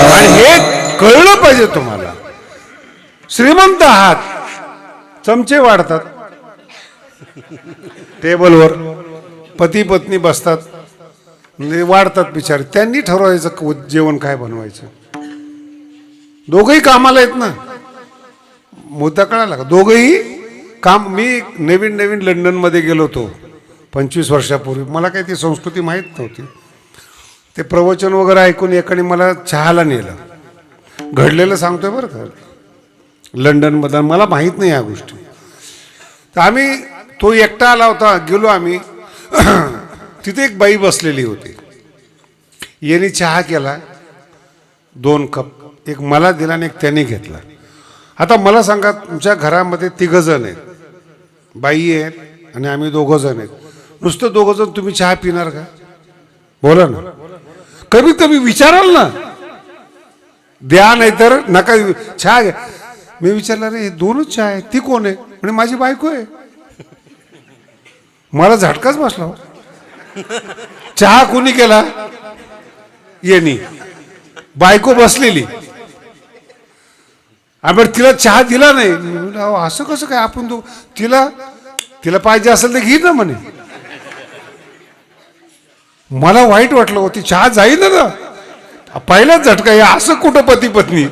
[SPEAKER 1] आणि हे कळलं पाहिजे तुम्हाला. श्रीमंत आहात, चमचे वाढतात टेबलवर, पती पत्नी बसतात, वाढतात बिचारे. त्यांनी ठरवायचं जेवण काय बनवायचं. दोघंही कामाला आहेत ना, मुद्दा कळाला का? दोघंही काम. मी नवीन नवीन लंडनमध्ये गेलो होतो 25 वर्षापूर्वी. मला काही ती संस्कृती माहीत नव्हती. ते प्रवचन वगैरे ऐकून एकाने मला चहाला नेलं. घडलेलं सांगतोय बरं का, लंडनमध्ये. मला माहीत नाही या गोष्टी. तर आम्ही, तो एकटा आला होता, गेलो आम्ही. तिथे एक बाई बसलेली होती. याने चहा केला 2 कप, एक मला दिला आणि एक त्याने घेतला. आता मला सांगा, तुमच्या घरामध्ये 3 जण आहेत, बाई आहेत आणि आम्ही 2 जण आहेत. नुसतं 2 जण तुम्ही चहा पिणार का? बोला ना. कमीत कमी विचाराल ना, द्या, नाही तर नका. चहा घ्या. मी विचारलं, रे 2च चहा आहे, ती कोण आहे? म्हणजे माझी बायको आहे. मला झटकाच बसला. चहा कोणी केला? येणी. बायको बसलेली. आपण तिला चहा दिला नाही. असं कसं काय? आपण तो तिला पाहिजे असेल तर घे ना म्हणे. मला वाईट वाटलं होती. चहा जाईल ना, पहिलाच झटका. असं कुठं पती पत्नी.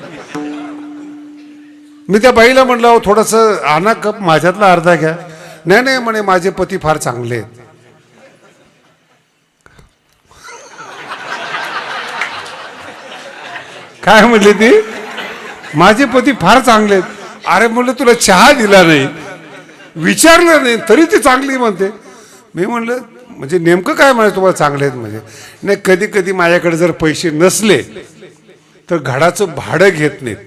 [SPEAKER 1] मी त्या बाईला म्हटलं, थोडस आणा कप, माझ्यातला अर्धा घ्या. नाही नाही म्हणे, माझे पती फार चांगले आहेत. काय म्हणले ती? माझे पती फार चांगले आहेत. अरे म्हणलं तुला चहा दिला नाही, विचारलं नाही, तरी ती चांगली म्हणते. मी म्हणलं म्हणजे नेमकं काय म्हणायचं तुम्हाला चांगले आहेत म्हणजे? नाही, कधी कधी माझ्याकडे जर पैसे नसले तर घराचं भाडं घेत नाहीत.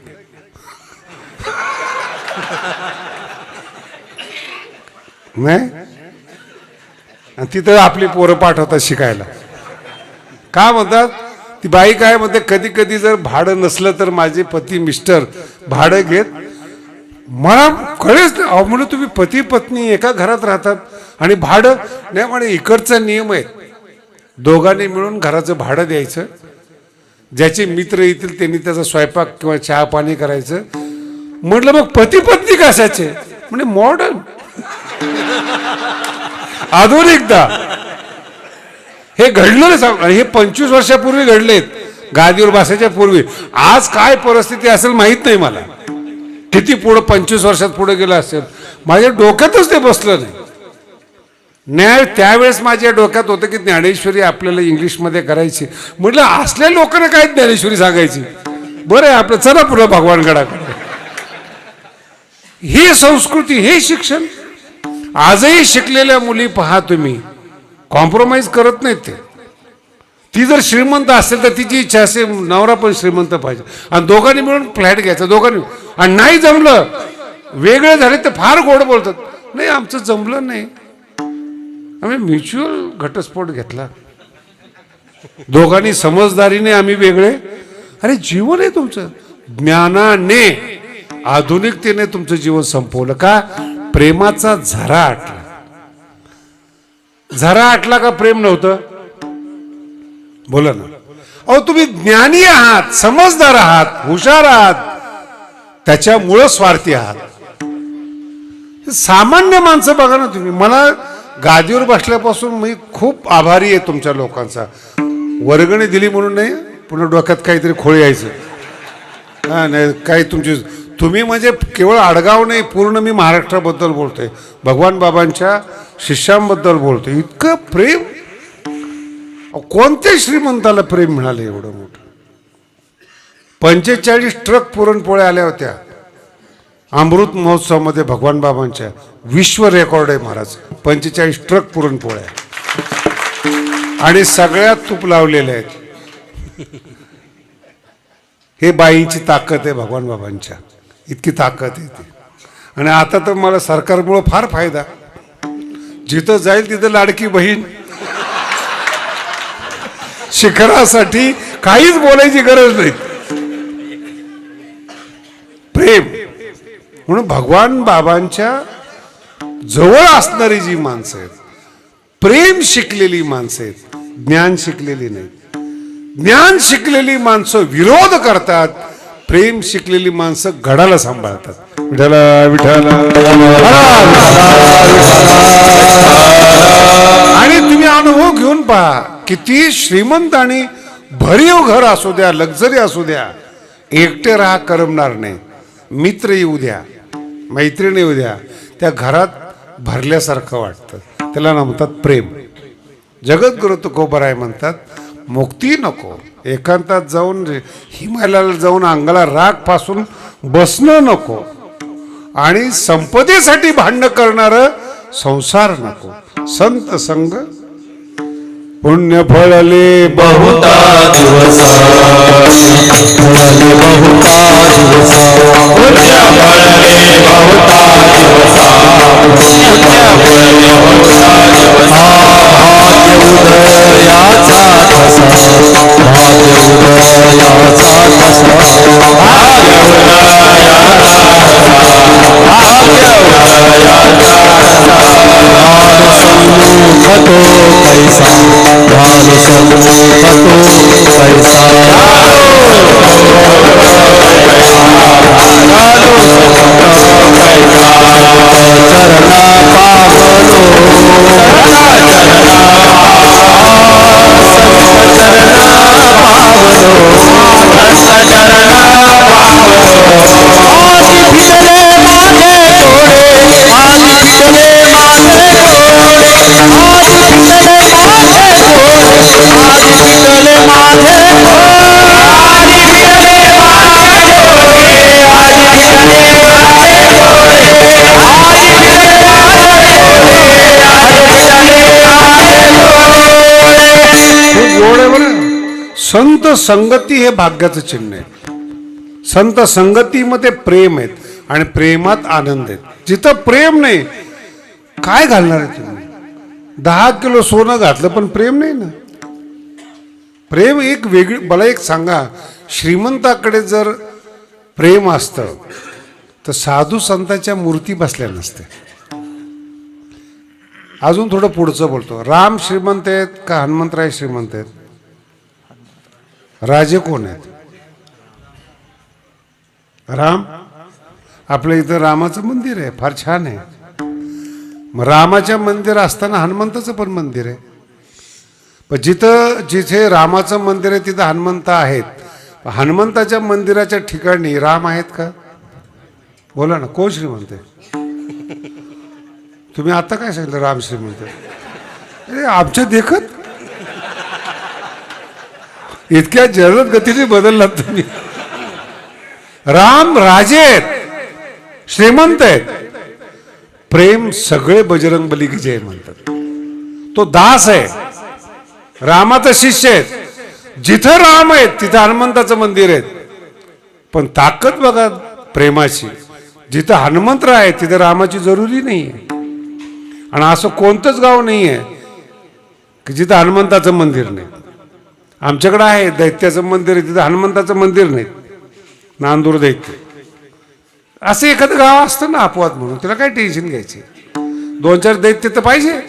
[SPEAKER 1] नाही, आणि तिथं आपली पोरं पाठवतात शिकायला. का म्हणतात? ती बाई काय म्हणते, कधी कधी जर भाडं नसलं तर माझे पती मिस्टर भाडं घेत. मला कळेच नाही. अहो म्हणून तुम्ही पती पत्नी एका घरात राहतात आणि भाडं नाही म्हणे. इकडचा नियम आहे, दोघांनी मिळून घराचं भाडं द्यायचं. ज्याचे मित्र येतील त्यांनी त्याचा स्वयंपाक किंवा चहा पाणी करायचं. म्हटलं मग पती पत्नी कशाचे? म्हणजे मॉडर्न, आधुनिकता. हे घडलं सांग, हे 25 वर्षापूर्वी घडलेत, गादीवर बसायच्या पूर्वी. आज काय परिस्थिती असेल माहित नाही मला, किती पुढं 25 वर्षात पुढे गेलं असेल. माझ्या डोक्यातच ते बसलं नाही. न्याय त्यावेळेस माझ्या डोक्यात होतं की ज्ञानेश्वरी आपल्याला इंग्लिशमध्ये करायची. म्हटलं असल्या लोकांना काय ज्ञानेश्वरी सांगायची? बरं आहे आपलं, चला पुढं भगवानगडाकडे. ही संस्कृती, हे शिक्षण. आजही शिकलेल्या मुली पहा तुम्ही, कॉम्प्रोमाइज करत नाहीत ते. ती जर श्रीमंत असेल तर तिची इच्छा असेल नवरा पण श्रीमंत पाहिजे, आणि दोघांनी मिळून फ्लॅट घ्यायचा दोघांनी. आणि नाही जमलं, वेगळे झाले तर फार गोड बोलतात. नाही आमचं जमलं नाही, आम्ही म्युच्युअल घटस्फोट घेतला, दोघांनी समजदारीने आम्ही वेगळे. अरे जीवन आहे तुमचं. ज्ञानाने, आधुनिकतेने तुमचं जीवन संपवलं का? प्रेमाचा झरा आटला. झरा आटला का प्रेम नव्हतं? बोला ना. अहो तुम्ही ज्ञानी आहात, समजदार आहात, हुशार आहात, त्याच्यामुळं स्वार्थी आहात. सामान्य माणसं बघा ना तुम्ही. मला गादीवर बसल्यापासून मी खूप आभारी आहे तुमच्या लोकांचा. वर्गणी दिली म्हणून नाही, पुन्हा डोक्यात काहीतरी खोळ यायचं. हा नाही, काही तुमची, तुम्ही म्हणजे केवळ आडगाव नाही, पूर्ण मी महाराष्ट्राबद्दल बोलतोय, भगवान बाबांच्या शिष्यांबद्दल बोलतोय. इतकं प्रेम, कोणत्या श्रीमंताला प्रेम मिळालं एवढं मोठं? 45 ट्रक पुरणपोळ्या आल्या होत्या अमृत महोत्सवामध्ये भगवान बाबांच्या. विश्व रेकॉर्ड आहे महाराज, 45 ट्रक पुरणपोळ्या, आणि सगळ्यात तूप लावलेले आहेत. हे बाईंची ताकद आहे भगवान बाबांच्या, इतकी ताकद आहे ती. आणि आता तर मला सरकारमुळे फार फायदा. जिथं जाईल तिथं लाडकी बहीण, शिखरासाठी काहीच बोलायची गरज नाही. प्रेम. म्हणून भगवान बाबांच्या जवळ असणारी जी माणसं आहेत, प्रेम शिकलेली माणसं आहेत, ज्ञान शिकलेली नाही. ज्ञान शिकलेली माणसं विरोध करतात, प्रेम शिकलेली माणसं घडाला सांभाळतात. विठाला विठाला. आणि तुम्ही अनुभव घेऊन पहा, किती श्रीमंत आणि भरीव घर असू द्या, लक्झरी असू द्या, एकटे राहा करमणार नाही. मित्र येऊ द्या, मैत्रिणी येऊ द्या, त्या घरात भरल्यासारखं वाटतं. त्याला म्हणतात प्रेम. जगद्गुरु तुकोबराय म्हणतात, मुक्ती नको, एकांतात जाऊन हिमालयाला जाऊन अंगाला राग पासून बसणं नको, आणि संपदेसाठी भांडण करणारं संसार नको. संत संग पुण्य फळले
[SPEAKER 3] बहुता दिवस, फळले बहुता दिवस, पुण्य फळले बहुता दिवस, पुण्य फळले बहुता दिवस. भाग्य उदयाचा कसा, भाग्य उदयाचा कसा, भाग्य उदयाचा कसा, भाग्य उदयाचा कसा. तो कैसा, ध्यान सम्मुख तो कैसा, चरणा पावलो, माझे
[SPEAKER 1] संगती हे भाग्याचं चिन्ह आहे. संत संगतीमध्ये प्रेम आहेत आणि प्रेमात आनंद आहेत. जिथं प्रेम नाही, काय घालणार आहे तुम्ही? 10 किलो सोनं घातलं पण प्रेम नाही ना. प्रेम एक वेगळी. मला एक सांगा, श्रीमंताकडे जर प्रेम असतं तर साधू संतांच्या मूर्ती बसल्या नसत्या. अजून थोडं पुढचं बोलतो. राम श्रीमंत आहेत का हनुमंतराय श्रीमंत आहेत? राजे कोण आहेत? राम. आपल्या इथं रामाचं मंदिर आहे, फार छान आहे. मग रामाच्या मंदिर असताना हनुमंताचं पण मंदिर आहे. पण जिथे रामाचं मंदिर आहे तिथं हनुमंत आहेत. हनुमंताच्या मंदिराच्या ठिकाणी राम आहेत का? बोला ना, कोण श्रीमंत आहे? तुम्ही आता काय सांगितलं? राम श्रीमंत. अरे आमच्या देखत इतक्या जलद गतीने बदललात तुम्ही. राम राजे आहेत, श्रीमंत आहेत. प्रेम सगळे बजरंगबली की जय म्हणतात. तो दास आहे, रामाचा शिष्य आहे. जिथं राम आहेत तिथं हनुमंताचं मंदिर आहे. पण ताकद बघा प्रेमाची. जिथं हनुमंतराय आहे तिथं रामाची जरुरी नाही आहे. आणि असं कोणतंच गाव नाही आहे की जिथं हनुमंताचं मंदिर नाही. आमच्याकडे आहे दैत्याचं मंदिर आहे, तिथं हनुमंताचं मंदिर नाही. नांदूर दैत्य असं एखादं गाव असतं ना अपवाद म्हणून, त्याला काय टेन्शन घ्यायचे. 2-4 दैत्य तर पाहिजे.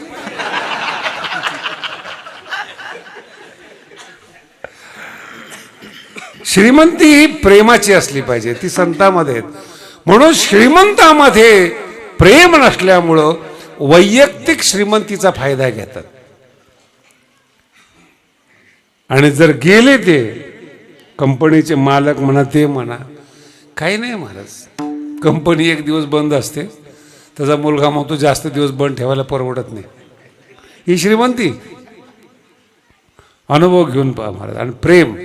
[SPEAKER 1] श्रीमंती ही प्रेमाची असली पाहिजे, ती संतांमध्ये आहेत. म्हणून श्रीमंतामध्ये प्रेम नसल्यामुळं वैयक्तिक श्रीमंतीचा फायदा घेतात. आणि जर गेले ते कंपनीचे मालक म्हणा, ते म्हणा, काही नाही महाराज. कंपनी एक दिवस बंद असते, त्याचा मुलगा मग तो जास्त दिवस बंद ठेवायला परवडत नाही. ही श्रीमंती. अनुभव घेऊन पहा महाराज. आणि प्रेम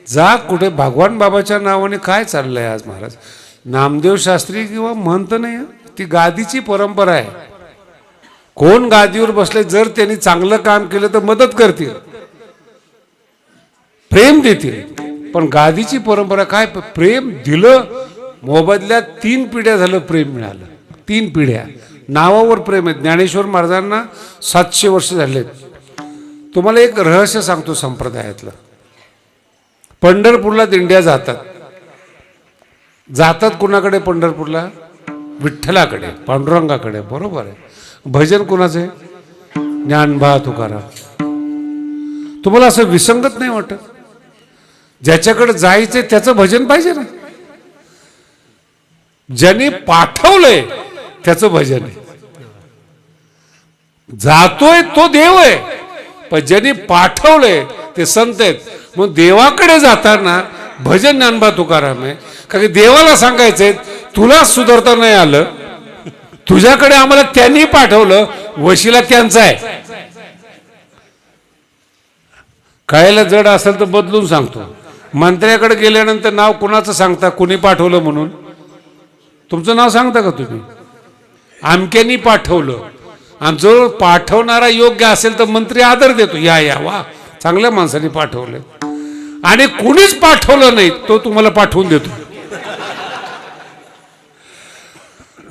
[SPEAKER 1] जा कुठे भगवान बाबाच्या नावाने काय चाललंय आज महाराज. नामदेव शास्त्री किंवा महंत नाही, ती गादीची परंपरा आहे. कोण गादीवर बसले, जर त्यांनी चांगलं काम केलं तर मदत करतील, प्रेम देतील. पण गादीची परंपरा काय? प्रेम दिलं. मोबदल्यात 3 पिढ्या झालं प्रेम मिळालं. 3 पिढ्या. नावावर प्रेम आहे. ज्ञानेश्वर महाराजांना 700 वर्ष झालेत. तुम्हाला एक रहस्य सांगतो संप्रदायातलं. पंढरपूरला दिंड्या जातात कुणाकडे? पंढरपूरला विठ्ठलाकडे, पांडुरंगाकडे. बरोबर आहे. भजन कुणाचं आहे? ज्ञानोबा तुकाराम. तुम्हाला असं विसंगत नाही वाटत? ज्याच्याकडे जायचंय त्याचं भजन पाहिजे ना. ज्याने पाठवलंय त्याचं भजन आहे. जातोय तो देव आहे, पण ज्याने पाठवलंय ते संत आहेत. मग देवाकडे जाताना भजन ज्ञानोबा तुकाराम आहे. कारण देवाला सांगायचंय तुला सुधारता नाही आलं, तुझ्याकडे आम्हाला त्यांनी पाठवलं, वशिला त्यांचा आहे. कायला जड असेल तर बदलून सांगतो. मंत्र्याकडे गेल्यानंतर नाव कुणाचं सांगता? कुणी पाठवलं म्हणून? तुमचं नाव सांगता का तुम्ही? आमक्यांनी पाठवलं. आणि जो पाठवणारा योग्य असेल तर मंत्री आदर देतो, या वा चांगल्या माणसाने पाठवलं. आणि कुणीच पाठवलं नाही तो तुम्हाला पाठवून देतो.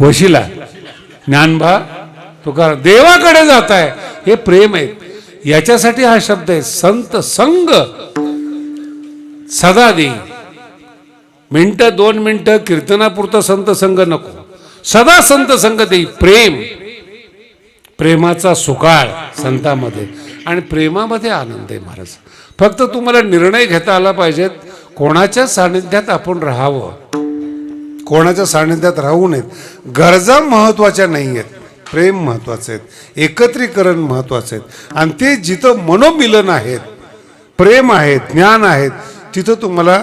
[SPEAKER 1] वशिला ज्ञानोबा तुकाराम देवाकडे जात आहे, हे प्रेम आहे. याच्यासाठी हा शब्द आहे. संत संग सदा दे. 1-2 मिनिटं कीर्तनापुरतं संत संग नको, सदा संत संग दे. प्रेमाचा सुकाळ संतांमध्ये. आणि प्रेमामध्ये आनंद आहे महाराज. फक्त तुम्हाला निर्णय घेता आला पाहिजेत. कोणाच्या सानिध्यात आपण राहावं, कोणाच्या सानिध्यात राहू नयेत. गरजा महत्वाच्या नाही आहेत, प्रेम महत्वाचे आहेत, एकत्रीकरण महत्वाचे आहेत. आणि ते जिथं मनोमिलन आहेत, प्रेम आहेत, ज्ञान आहेत, तिथं तुम्हाला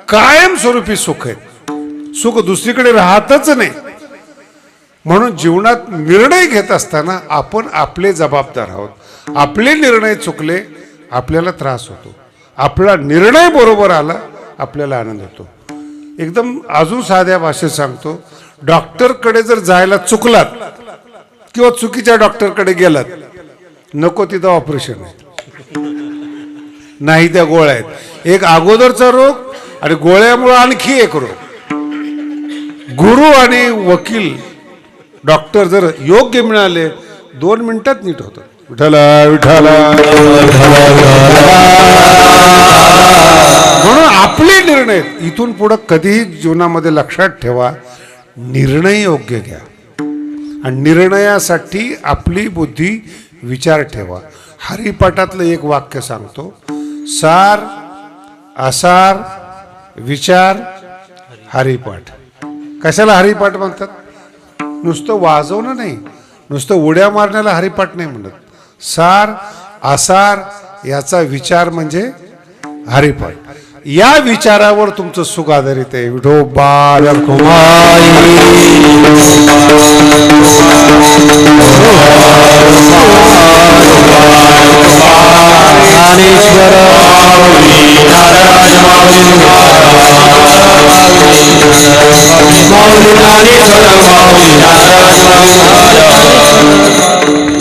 [SPEAKER 1] कायमस्वरूपी सुख आहे. सुख दुसरीकडे राहतच नाही. म्हणून जीवनात निर्णय घेत असताना आपण आपले जबाबदार आहोत. आपले निर्णय चुकले आपल्याला त्रास होतो, आपला निर्णय बरोबर आला आपल्याला आनंद होतो. एकदम अजून साध्या भाषेत सांगतो. डॉक्टरकडे जर जायला चुकलात किंवा चुकीच्या डॉक्टरकडे गेलात, नको तिथं ऑपरेशन आहे. नाही त्या गोळ्या आहेत. एक अगोदरचा रोग आणि गोळ्यामुळे आणखी एक रोग. गुरु आणि वकील डॉक्टर जर योग्य मिळाले 2 मिनिटात नीट होतं. विठाला विठाला. म्हणून आपले निर्णय इथून पुढं कधीही जीवनामध्ये लक्षात ठेवा, निर्णय योग्य घ्या आणि निर्णयासाठी आपली बुद्धी विचार ठेवा. हरिपाठातलं एक वाक्य सांगतो, सार आसार विचार हरिपाठ. कशाला हरिपाठ म्हणतात? नुसतं वाजवणं नाही, नुसतं उड्या मारण्याला हरिपाठ नाही म्हणत. सार आसार याचा विचार म्हणजे हरिपाठ. या विचारावर तुमचं सुख आधारित आहे. विठोबा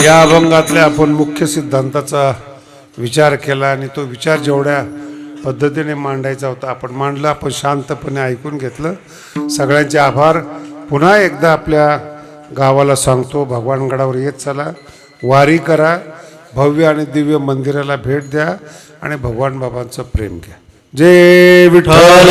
[SPEAKER 1] या अभंगातल्या आपण मुख्य सिद्धांताचा विचार केला आणि तो विचार जेवढ्या पद्धतीने मांडायचा होता आपण मांडला. आपण शांतपणे ऐकून घेतलं. सगळ्यांचे आभार. पुन्हा एकदा आपल्या गावाला सांगतो, भगवानगडावर येत चला, वारी करा, भव्य आणि दिव्य मंदिराला भेट द्या आणि भगवान बाबांचं प्रेम घ्या. जय विठ्ठल.